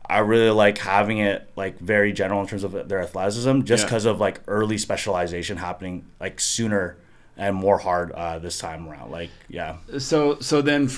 I really like having it like very general in terms of their athleticism, just because of like early specialization happening like sooner and more hard this time around. Like, So then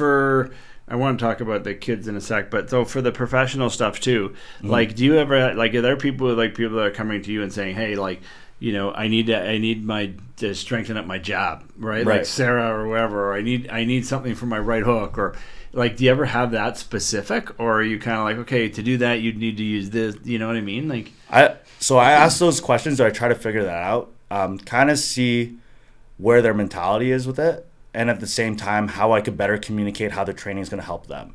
I want to talk about the kids in a sec, but so for the professional stuff too, like, do you ever, like, are there people that are coming to you and saying, hey, like, you know, I need to strengthen up my jab, right? Like Sarah or whoever, or I need something for my right hook, or like, do you ever have that specific, or are you kind of like, okay, to do that, you'd need to use this, you know what I mean? Like, I ask those questions, or I try to figure that out, kind of see where their mentality is with it, and at the same time how I could better communicate how their training is going to help them.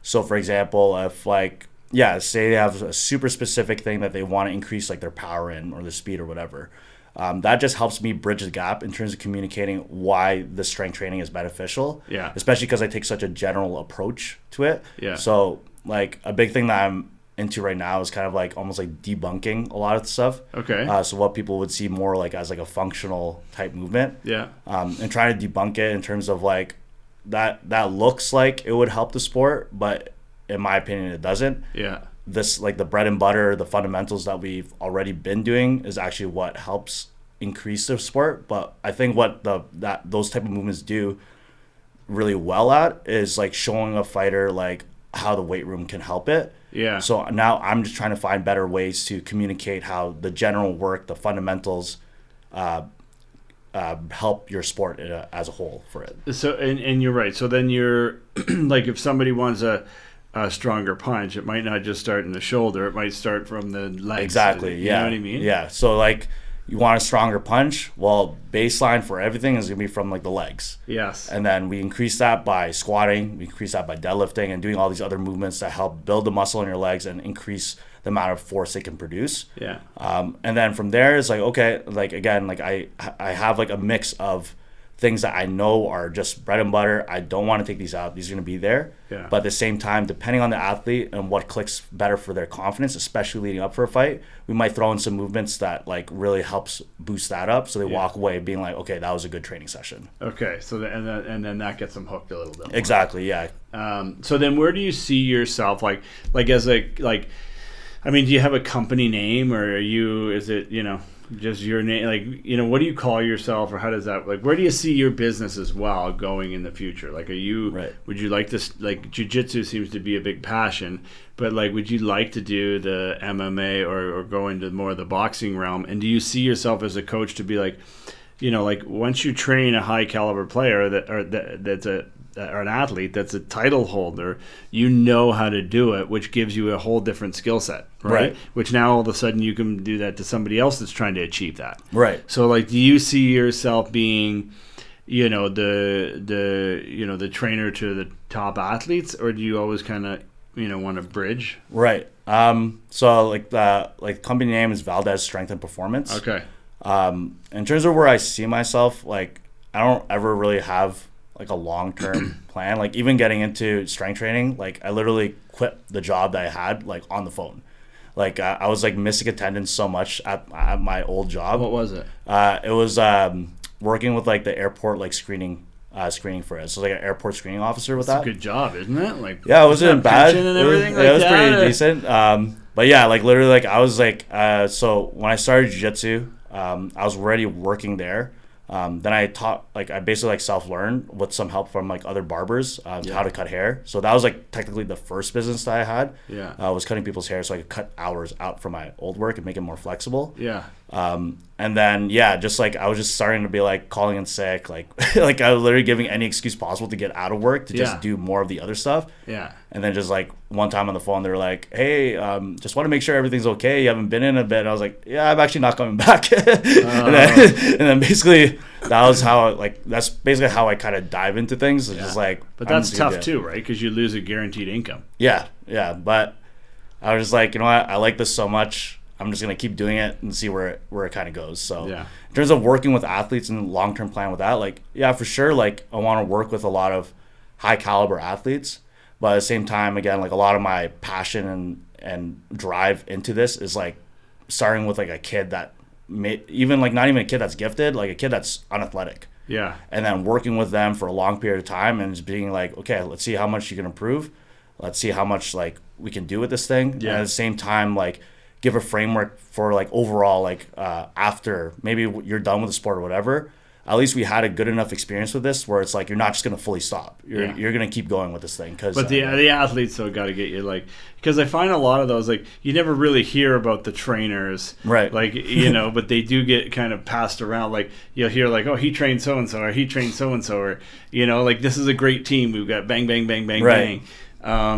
So for example, if like say they have a super specific thing that they want to increase like their power in or the speed or whatever, that just helps me bridge the gap in terms of communicating why the strength training is beneficial. Especially because I take such a general approach to it. So like a big thing that I'm into right now is kind of like almost like debunking a lot of stuff. So what people would see more like as like a functional type movement. And trying to debunk it in terms of like that looks like it would help the sport, but in my opinion it doesn't. This, like, the bread and butter, the fundamentals that we've already been doing is actually what helps increase the sport. But I think what those type of movements do really well at is like showing a fighter like how the weight room can help it. So now I'm just trying to find better ways to communicate how the general work, the fundamentals, help your sport as a whole for it. So and you're right. So then you're like, if somebody wants a stronger punch, it might not just start in the shoulder. It might start from the legs. Exactly. You know what I mean? So like, you want a stronger punch? Well, baseline for everything is going to be from like the legs. And then we increase that by squatting, we increase that by deadlifting, and doing all these other movements that help build the muscle in your legs and increase the amount of force they can produce. And then from there, it's like, okay, like, again, like I have like a mix of things that I know are just bread and butter. I don't want to take these out. These are going to be there. But at the same time, depending on the athlete and what clicks better for their confidence, especially leading up for a fight, we might throw in some movements that like really helps boost that up, so they walk away being like, okay, that was a good training session. So and then that gets them hooked a little bit more. Exactly. So then where do you see yourself, like as a, like, I mean, do you have a company name, or is it, you know, just your name? Like, you know, what do you call yourself, or how does that, like, where do you see your business as well going in the future? Like, are you, would you like this, like, jiu-jitsu seems to be a big passion, but like, would you like to do the MMA or go into more of the boxing realm? And do you see yourself as a coach to be like, you know, like, once you train a high caliber player that's or an athlete that's a title holder, you know how to do it, which gives you a whole different skill set, right? Which now all of a sudden you can do that to somebody else that's trying to achieve that. So like, do you see yourself being, you know, the trainer to the top athletes, or do you always kind of, you know, want to bridge? So like the company name is Valdez Strength and Performance. In terms of where I see myself, like, I don't ever really have like a long-term plan. Like, even getting into strength training, like, I literally quit the job that I had like on the phone. Like, I was like missing attendance so much at my old job. What was it? It was working with like the airport, like screening for it. So like an airport screening officer with that. It's a good job, isn't it? Like, it wasn't bad. And everything it was pretty decent. But yeah, like, literally, like, I was like, so when I started jiu-jitsu, I was already working there. Then I basically like self-learned with some help from like other barbers how to cut hair. So that was like technically the first business that I had. Yeah. Was cutting people's hair so I could cut hours out from my old work and make it more flexible. Yeah. And then just like I was just starting to be like calling in sick, like like I was literally giving any excuse possible to get out of work to just do more of the other stuff. Yeah. And then just like one time on the phone, they were like, "Hey, just want to make sure everything's okay. You haven't been in a bit." And I was like, "Yeah, I'm actually not coming back." and then basically that's basically how I kind of dive into things. It's just like, but that's tough too, right? Because you lose a guaranteed income. Yeah. But I was just like, you know what? I like this so much. I'm just gonna keep doing it and see where it kind of goes. So in terms of working with athletes and long-term plan with that, like for sure, like I want to work with a lot of high caliber athletes, but at the same time, again, like a lot of my passion and drive into this is like starting with like a kid that not even a kid that's gifted, like a kid that's unathletic. Yeah. And then working with them for a long period of time and just being like, okay, let's see how much you can improve. Let's see how much like we can do with this thing. And at the same time, like give a framework for like overall, like after maybe you're done with the sport or whatever, at least we had a good enough experience with this where it's like you're not just going to fully stop. You're going to keep going with this thing. But the athletes though got to get you like, because I find a lot of those, like you never really hear about the trainers. Right. Like, but they do get kind of passed around. Like you'll hear like, oh, he trained so-and-so or he trained so-and-so or, like this is a great team. We've got bang, bang, bang, bang, bang.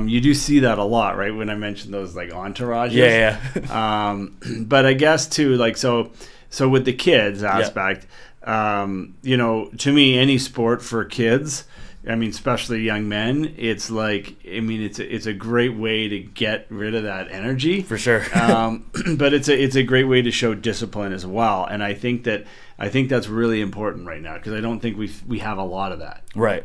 You do see that a lot, right? When I mentioned those like entourages. Yeah. But I guess too, like, so with the kids aspect, to me, any sport for kids, I mean, especially young men, it's like, I mean, it's a great way to get rid of that energy. For sure. But it's a great way to show discipline as well. And I think that's really important right now because I don't think we have a lot of that. Right.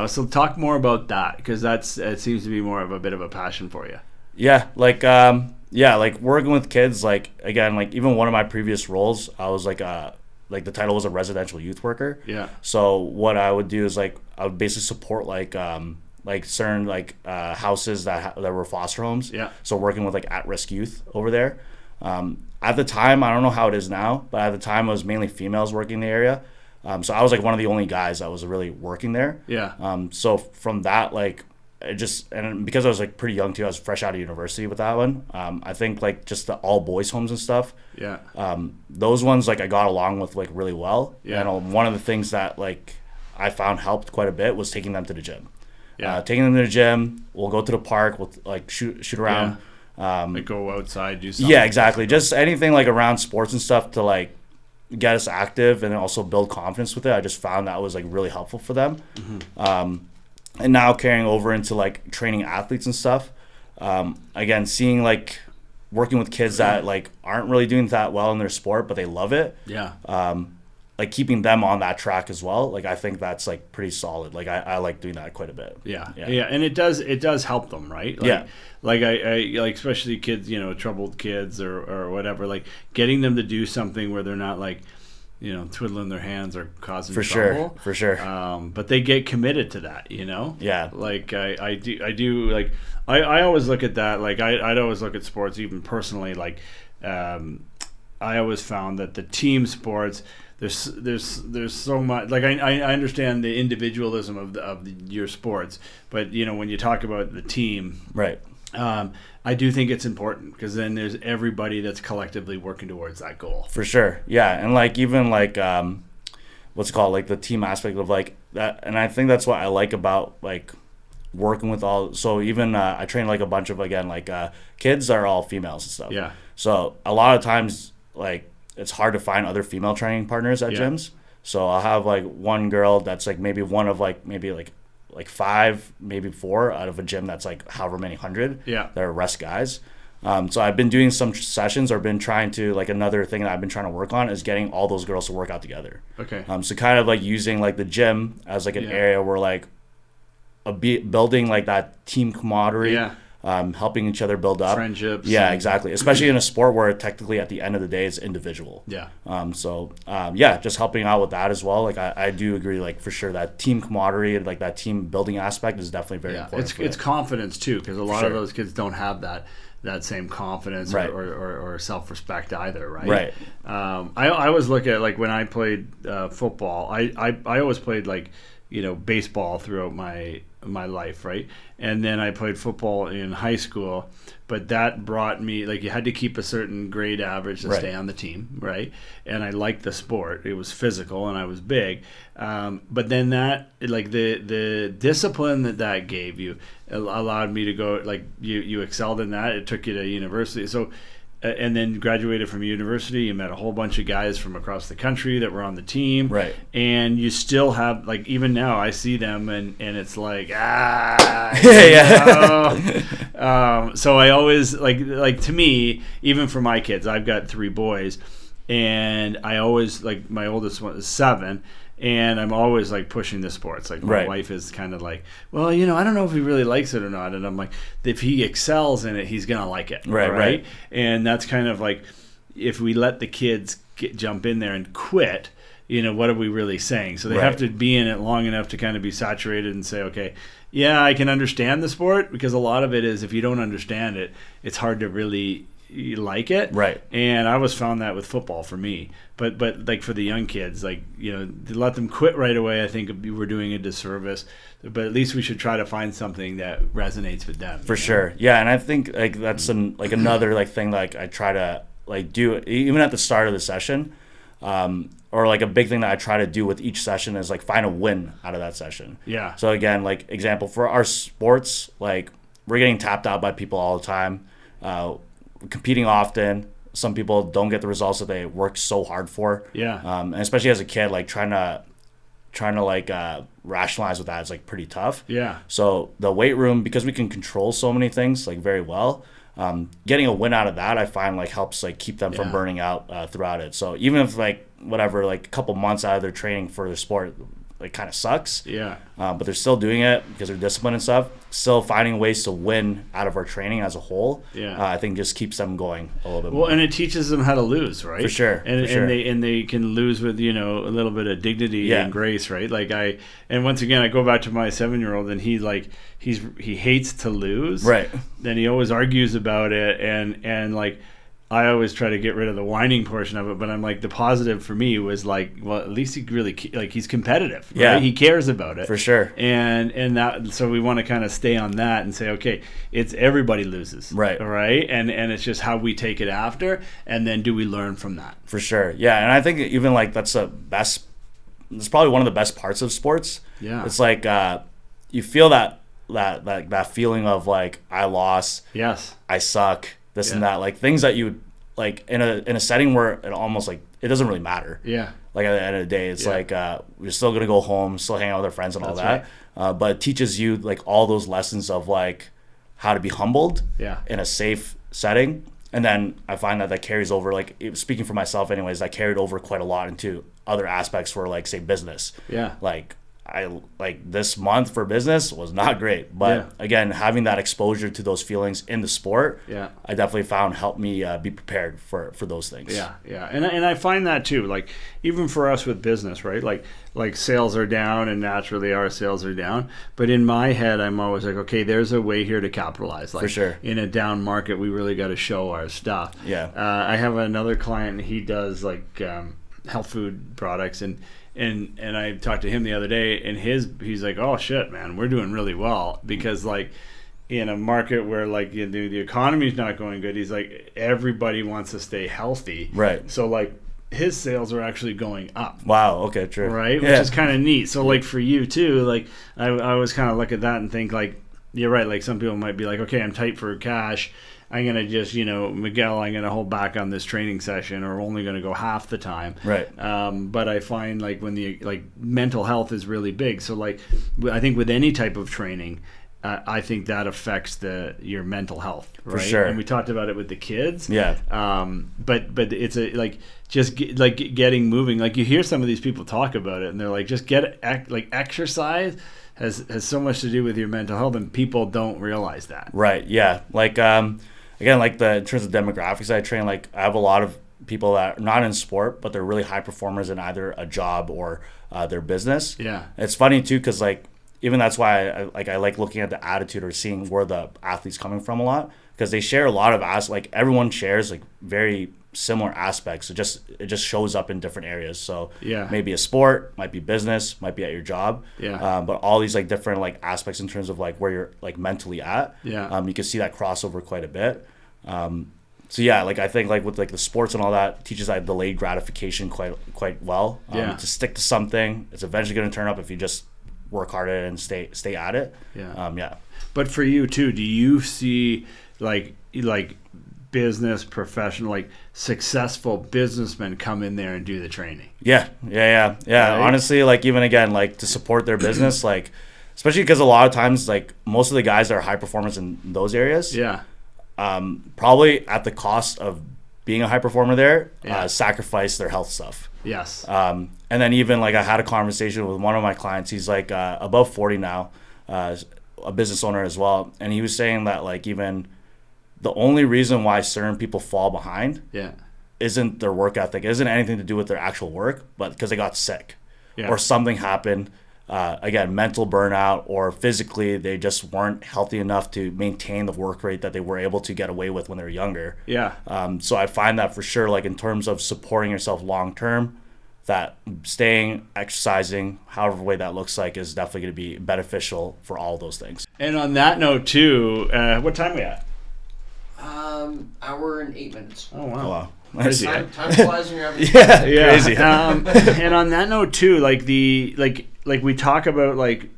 So talk more about that because it seems to be more of a bit of a passion for you. Yeah, like like working with kids, like again, like even one of my previous roles, I was like the title was a residential youth worker. Yeah. So what I would do is like I would basically support like certain like houses that were foster homes. Yeah. So working with like at-risk youth over there. At the time, I don't know how it is now, but at the time it was mainly females working in the area. So I was like one of the only guys that was really working there. Yeah. So from that, like and because I was like pretty young too, I was fresh out of university with that one. I think like just the all boys homes and stuff. Yeah. Those ones like I got along with like really well. Yeah. And one of the things that like I found helped quite a bit was taking them to the gym. Yeah. Taking them to the gym, we'll go to the park, we'll like shoot around. Like go outside, do something. Yeah, exactly. Just anything like around sports and stuff to like get us active and also build confidence with it. I just found that was like really helpful for them. Mm-hmm. And now carrying over into like training athletes and stuff. Again, seeing like working with kids that like aren't really doing that well in their sport, but they love it. Yeah. Like keeping them on that track as well. Like I think that's like pretty solid. Like I like doing that quite a bit. Yeah. And it does help them, right? Like, yeah. Like I like especially kids, troubled kids or whatever. Like getting them to do something where they're not like, twiddling their hands or causing trouble. For sure. But they get committed to that, Yeah. Like I do like I always look at that. Like I'd always look at sports even personally. Like I always found that the team sports. There's so much like I understand the individualism of your sports, but when you talk about the team, right? I do think it's important because then there's everybody that's collectively working towards that goal. For sure, yeah, and like even like what's it called like the team aspect of like that, and I think that's what I like about like working with all. So even I train like a bunch of kids are all females and stuff. Yeah. So a lot of times like. It's hard to find other female training partners at gyms. So I'll have like one girl that's like maybe one of like maybe like 5, maybe 4 out of a gym that's like however many hundred. Yeah. That are rest guys. So I've been doing some sessions or been trying to like another thing that I've been trying to work on is getting all those girls to work out together. Okay. So kind of like using like the gym as like an area where like building like that team camaraderie. Yeah. helping each other build up. Friendships. Yeah, exactly. Especially in a sport where technically at the end of the day it's individual. Yeah. Just helping out with that as well. Like I do agree, like for sure that team camaraderie and like that team building aspect is definitely very important. It's confidence too, because a lot of those kids don't have that same confidence or self-respect either, right? I always look at, like, when I played football, I always played, like, baseball throughout my life, right? And then I played football in high school, but that brought me, like, you had to keep a certain grade average to stay on the team, right? And I liked the sport. It was physical and I was big. But then that, like, the discipline that gave you allowed me to go, like, you excelled in that. It took you to university. So, and then graduated from university. You met a whole bunch of guys from across the country that were on the team. Right. And you still have, like, even now I see them and it's like, So I always, like to me, even for my kids, I've got 3 boys, and I always, like, my oldest one is 7, and I'm always, like, pushing the sports. Like, my wife is kind of like, well, I don't know if he really likes it or not. And I'm like, if he excels in it, he's going to like it. Right. And that's kind of like, if we let the kids jump in there and quit, what are we really saying? So they have to be in it long enough to kind of be saturated and say, okay, yeah, I can understand the sport, because a lot of it is, if you don't understand it, it's hard to really like it. Right. And I always found that with football for me. But like, for the young kids, like, to let them quit right away, I think we're doing a disservice. But at least we should try to find something that resonates with them. For sure. Yeah, and I think, like, that's another, like, thing, like, I try to, like, do even at the start of the session. Or, like, a big thing that I try to do with each session is, like, find a win out of that session. Yeah. So again, like, example for our sports, like, we're getting tapped out by people all the time. Competing often. Some people don't get the results that they work so hard for. Yeah. And especially as a kid, like, trying to like rationalize with that is, like, pretty tough. Yeah. So the weight room, because we can control so many things, like, very well, getting a win out of that, I find, like, helps, like, keep them from burning out throughout it. So even if, like, whatever, like, a couple months out of their training for their sport, like, kind of sucks. Yeah. But they're still doing it because they're disciplined and stuff. Still finding ways to win out of our training as a whole. Yeah. I think just keeps them going a little bit more. Well, and it teaches them how to lose, right? For sure. And they can lose with, a little bit of dignity and grace, right? Like, and once again, I go back to my 7-year-old, and he hates to lose. Right. Then he always argues about it, and like, I always try to get rid of the whining portion of it, but I'm like, the positive for me was, like, well, at least he really, like, he's competitive, right? Yeah. He cares about it. For sure. And that, so we want to kind of stay on that and say, okay, it's everybody loses. Right. Right. And it's just how we take it after, and then do we learn from that? For sure. Yeah. And I think even, like, that's probably one of the best parts of sports. Yeah. It's like, you feel that feeling of, like, I lost. Yes. I suck. This and that, like, things that you would, like, in a setting where it almost, like, it doesn't really matter. Yeah. Like, at the end of the day, it's like, we're still gonna go home, still hang out with our friends and all that. Right. But it teaches you, like, all those lessons of, like, how to be humbled in a safe setting. And then I find that carries over, like, speaking for myself anyways, that carried over quite a lot into other aspects for, like, say, business. Yeah. Like this month for business was not great, but again, having that exposure to those feelings in the sport, I definitely found helped me be prepared for those things. Yeah, and I find that too. Like, even for us with business, right? Like sales are down, and naturally our sales are down. But in my head, I'm always like, okay, there's a way here to capitalize. Like, for sure. In a down market, we really got to show our stuff. Yeah. I have another client. He does, like, health food products, and I talked to him the other day, and he's like, oh shit, man, we're doing really well, because, like, in a market where, like, the economy's not going good, he's like, everybody wants to stay healthy, right? So, like, his sales are actually going up. Wow. Okay. True. Right. Which is kind of neat. So, like, for you too, like, I always kind of look at that and think, like, you're right. Like, some people might be like, okay, I'm tight for cash, I'm going to just, Miguel, I'm going to hold back on this training session, or only going to go half the time. Right. But I find, like, when mental health is really big. So, like, I think with any type of training, I think that affects your mental health. Right. For sure. And we talked about it with the kids. Yeah. But it's getting moving. Like, you hear some of these people talk about it, and they're like, just exercise. has so much to do with your mental health, and people don't realize that. Right. Yeah. Like again, like in terms of demographics I train, like I have a lot of people that are not in sport, but they're really high performers in either a job or their business. Yeah. It's funny too, because like even that's why I like looking at the attitude or seeing where the athlete's coming from a lot, because they share a lot of like everyone shares like very similar aspects. It just shows up in different areas. So yeah, maybe a sport, might be business, might be at your job. Yeah. But all these like different like aspects in terms of like where you're like mentally at. Yeah. You can see that crossover quite a bit. So yeah, like I think like with like the sports and all that teaches like delayed gratification quite well. Yeah. To stick to something, it's eventually going to turn up if you just work hard at it and stay at it. Yeah. Yeah. But for you too, do you see like business professional, like successful businessmen come in there and do the training? Yeah. Right? Honestly, like even again, like to support their business, like especially because a lot of times like most of the guys that are high performers in those areas. Yeah. Probably at the cost of being a high performer there, Yeah. sacrifice their health stuff. Yes. And then even like I had a conversation with one of my clients. He's like above 40 now, a business owner as well. And he was saying that like even the only reason why certain people fall behind isn't their work ethic, isn't anything to do with their actual work, but because they got sick or something happened. Again, mental burnout, or physically they just weren't healthy enough to maintain the work rate that they were able to get away with when they were younger. Yeah. So I find that for sure, like in terms of supporting yourself long term, that staying, exercising, however way that looks like, is definitely going to be beneficial for all those things. And on that note too, what time are we at? Hour and 8 minutes. Oh wow. Oh, wow. Crazy. Time flies when you're having Yeah. Crazy. And on that note too, like like we talk about like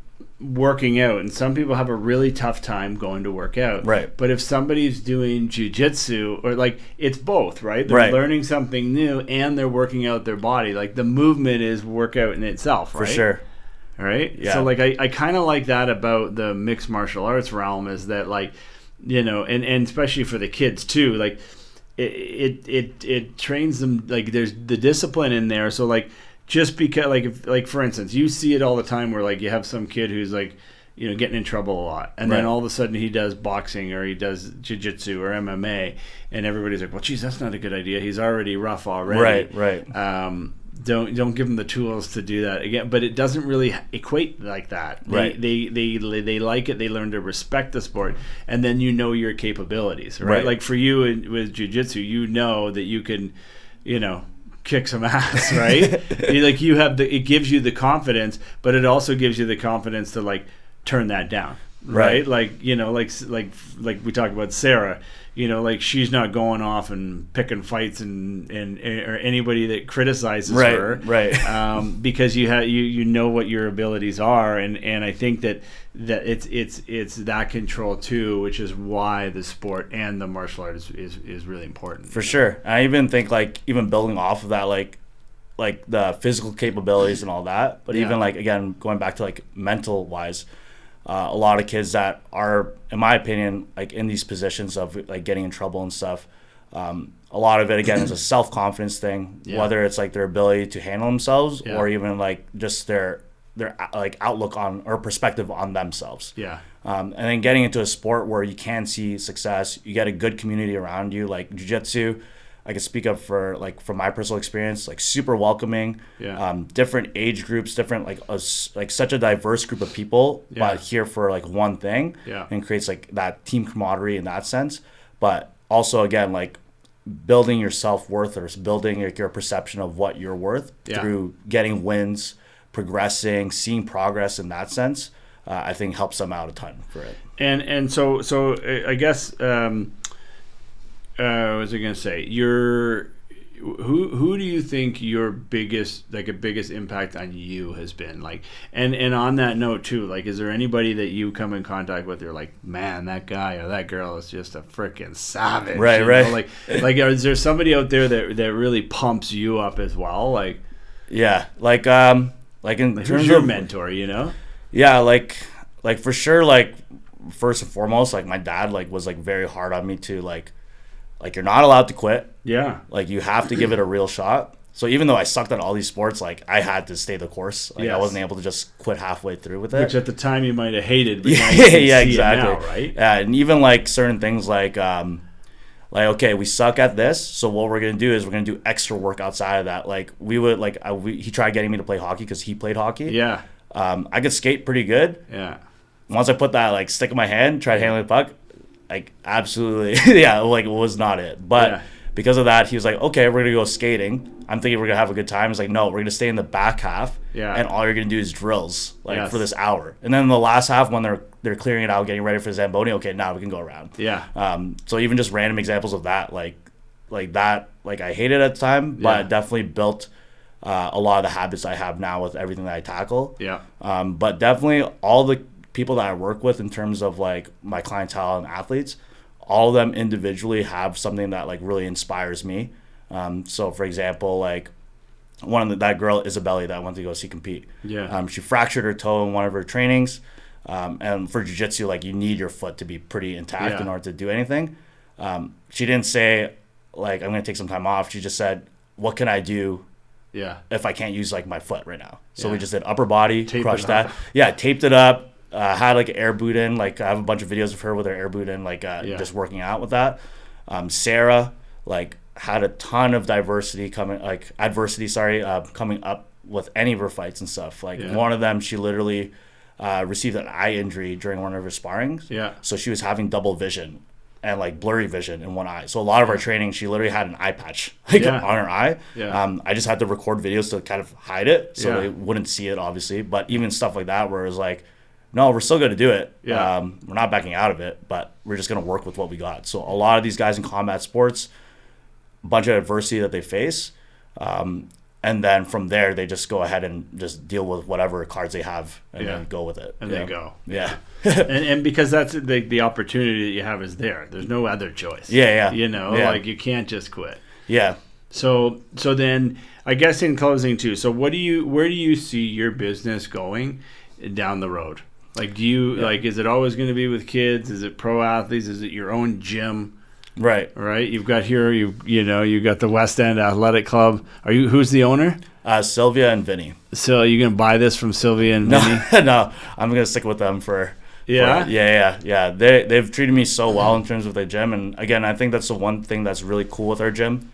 working out, and some people have a really tough time going to work out. Right. But if somebody's doing jiu-jitsu, or like it's both, right? They're Right. learning something new and they're working out their body. Like the movement is workout in itself, right? For sure. Right? Yeah. So like I kind of like that about the mixed martial arts realm, is that like, you know, and especially for the kids too, like it trains them, like there's the discipline in there. So like just because like if, like for instance, you see it all the time where like you have some kid who's like, you know, getting in trouble a lot, and then Right. all of a sudden he does boxing or he does jiu-jitsu or MMA, and everybody's like, well geez, that's not a good idea, he's already rough already. Right. Don't give them the tools to do that again. But it doesn't really equate like that. Right. They like it. They learn to respect the sport, and then you know your capabilities, right? Right. Like for you with jiu-jitsu, you know that you can, you know, kick some ass, right? You have it gives you the confidence, but it also gives you the confidence to like turn that down, right? Right. Like, you know, like we talked about Sarah, you know, like she's not going off and picking fights and or anybody that criticizes Right. her, Right. because you know what your abilities are, and I think that it's that control too, which is why the sport and the martial art is really important. For sure. And I even think like even building off of that, like the physical capabilities and all that, but Yeah. even like again going back to like mental wise, a lot of kids that are, in my opinion, like in these positions of like getting in trouble and stuff, a lot of it again is a self-confidence thing. Yeah. Whether it's like their ability to handle themselves, Yeah. or even like just their like outlook on or perspective on themselves. Yeah. And then getting into a sport where you can see success, you get a good community around you, like jiu-jitsu. I can speak up for like from my personal experience, like super welcoming, Yeah. Different age groups, different like such a diverse group of people, Yeah. but here for like one thing, Yeah. and creates like that team camaraderie in that sense. But also again, like building your self-worth or building like your perception of what you're worth Yeah. through getting wins, progressing, seeing progress in that sense, I think helps them out a ton for it. And so I guess what was I gonna say? Who do you think your biggest impact on you has been? Like, and on that note too, like, is there anybody that you come in contact with? You're like, man, that guy or that girl is just a freaking savage, Right, you right. know? Like, is there somebody out there that really pumps you up as well? Like Yeah, like in who's terms your of mentor? You know? Yeah, like for sure, like first and foremost, like my dad like was like very hard on me to like you're not allowed to quit. Yeah. Like you have to give it a real shot. So even though I sucked at all these sports, like I had to stay the course. Like I Yes. wasn't able to just quit halfway through with it. Which at the time you might have hated, but now Yeah, you can see it exactly. now, right? Yeah, and even like certain things like okay, we suck at this, so what we're gonna do is we're gonna do extra work outside of that. Like we would like he tried getting me to play hockey because he played hockey. Yeah, I could skate pretty good. yeah, Once I put that like stick in my hand, tried handling the puck, like absolutely, yeah, like it was not it. But Yeah. because of that, he was like, okay, we're gonna go skating. I'm thinking we're gonna have a good time. He's like, no, we're gonna stay in the back half, Yeah. and all you're gonna do is drills like Yes. for this hour. And then the last half, when they're clearing it out, getting ready for Zamboni, okay, now we can go around. yeah. So even just random examples of that, like that, like I hated at the time, but Yeah. it definitely built a lot of the habits I have now with everything that I tackle. Yeah. But definitely all the people that I work with in terms of like my clientele and athletes, all of them individually have something that like really inspires me. So for example, like that girl Isabella that I went to go see compete. Yeah. She fractured her toe in one of her trainings. And for jiu-jitsu, like you need your foot to be pretty intact Yeah. in order to do anything. She didn't say like I'm gonna take some time off. She just said, what can I do Yeah. if I can't use like my foot right now? So Yeah. we just did upper body, Tape crushed it that. up. Yeah, taped it up. Had like an air boot in. Like I have a bunch of videos of her with her air boot in, like just working out with that. Sarah like had a ton of adversity coming up with any of her fights and stuff. Like Yeah. one of them, she literally received an eye injury during one of her sparrings. Yeah. So she was having double vision and like blurry vision in one eye. So a lot of our training, she literally had an eye patch like Yeah. on her eye. Yeah. I just had to record videos to kind of hide it so Yeah. they wouldn't see it, obviously. But even stuff like that, where it was like, no, we're still going to do it. Yeah. We're not backing out of it, but we're just going to work with what we got. So a lot of these guys in combat sports, a bunch of adversity that they face. And then from there, they just go ahead and just deal with whatever cards they have and Yeah. then go with it. And Yeah. they go. Yeah. and because that's the opportunity that you have is there. There's no other choice. Yeah. You know, Yeah. like you can't just quit. Yeah. So then I guess in closing too. So where do you see your business going down the road? Like like is it always going to be with kids? Is it pro athletes? Is it your own gym? Right. Right. You've got here. You got the West End Athletic Club. Who's the owner? Sylvia and Vinny. So are you gonna buy this from Sylvia and No, Vinny? no, I'm gonna stick with them for. Yeah? Yeah. They've treated me so well in terms of their gym, and again, I think that's the one thing that's really cool with our gym.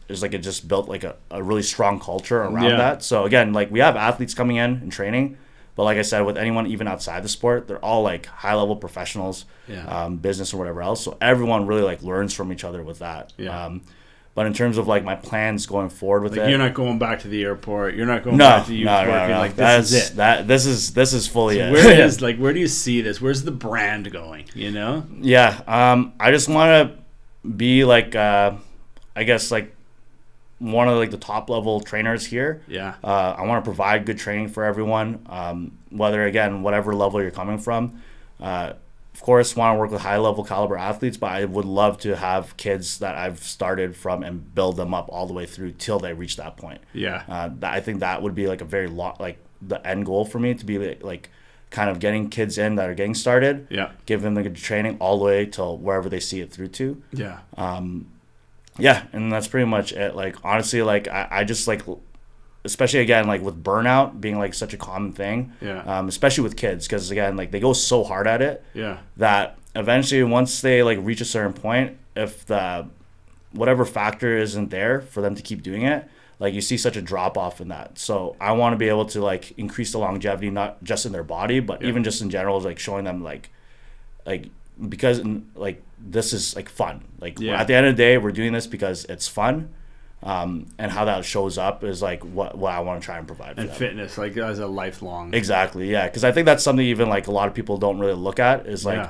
Is like it just built like a really strong culture around Yeah. that. So again, like we have athletes coming in and training, but like I said, with anyone even outside the sport, they're all like high level professionals, Yeah. business or whatever else. So everyone really like learns from each other with that. Yeah. But in terms of like my plans going forward with Like it, you're not going back to the airport. You're not going no, back to youth no, working. no. Like this is it. This is fully it. Where do you see this? Where's the brand going? You know? Yeah. I just want to be like, I guess like one of like the top level trainers here. Yeah. I want to provide good training for everyone. Whatever level you're coming from. Of course, want to work with high level caliber athletes, but I would love to have kids that I've started from and build them up all the way through till they reach that point. Yeah. I think that would be like a very like the end goal for me to be like kind of getting kids in that are getting started. Yeah. Give them the good training all the way till wherever they see it through to. Yeah. Yeah, and that's pretty much it. Like honestly, like I just like, especially again like with burnout being like such a common thing. Yeah. Especially with kids, because again like they go so hard at it. Yeah. That eventually once they like reach a certain point, if the whatever factor isn't there for them to keep doing it, like you see such a drop off in that. So I want to be able to like increase the longevity, not just in their body, but even just in general, like showing them like because like this is like fun. Like at the end of the day, we're doing this because it's fun. And how that shows up is like what I want to try and provide for And them. fitness, like as a lifelong. Exactly, yeah. Because I think that's something even like a lot of people don't really look at is like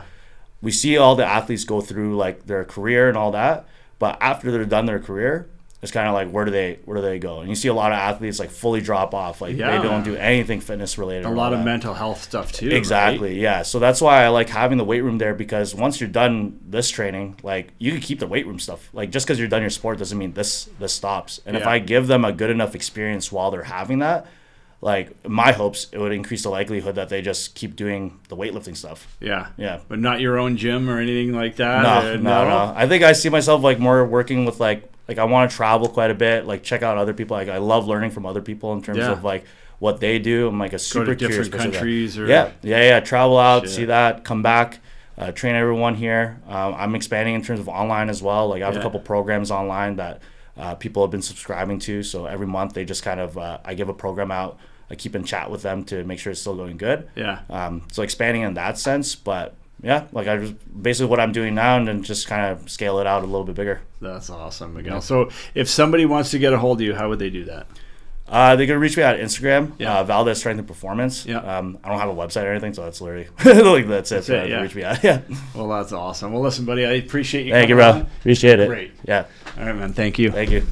we see all the athletes go through like their career and all that, but after they're done their career, it's kind of like where do they go? And you see a lot of athletes like fully drop off, like they don't do anything fitness related. A lot of mental health stuff too. Exactly, right? yeah. So that's why I like having the weight room there, because once you're done this training, like you can keep the weight room stuff. Like just because you're done your sport doesn't mean this stops. And if I give them a good enough experience while they're having that, like my hopes, it would increase the likelihood that they just keep doing the weightlifting stuff. Yeah. Yeah. But not your own gym or anything like that? No. I think I see myself like more working with like like I want to travel quite a bit, like check out other people. Like I love learning from other people in terms of like what they do. I'm like a super curious different countries or travel out, see that, come back, train everyone here. I'm expanding in terms of online as well. Like I have a couple programs online that people have been subscribing to. So every month they just kind of I give a program out. I keep in chat with them to make sure it's still going good. So expanding in that sense, but yeah, like I just basically what I'm doing now, and then just kind of scale it out a little bit bigger. That's awesome, Miguel. So if somebody wants to get a hold of you, how would they do that? They can reach me at Instagram, Valdez Strength and Performance. I don't have a website or anything, so that's literally like that's it. Reach me at. Well, that's awesome. Well, listen, buddy, I appreciate you. Thank you, bro. Appreciate it. Great. Yeah. All right, man. Thank you. Thank you.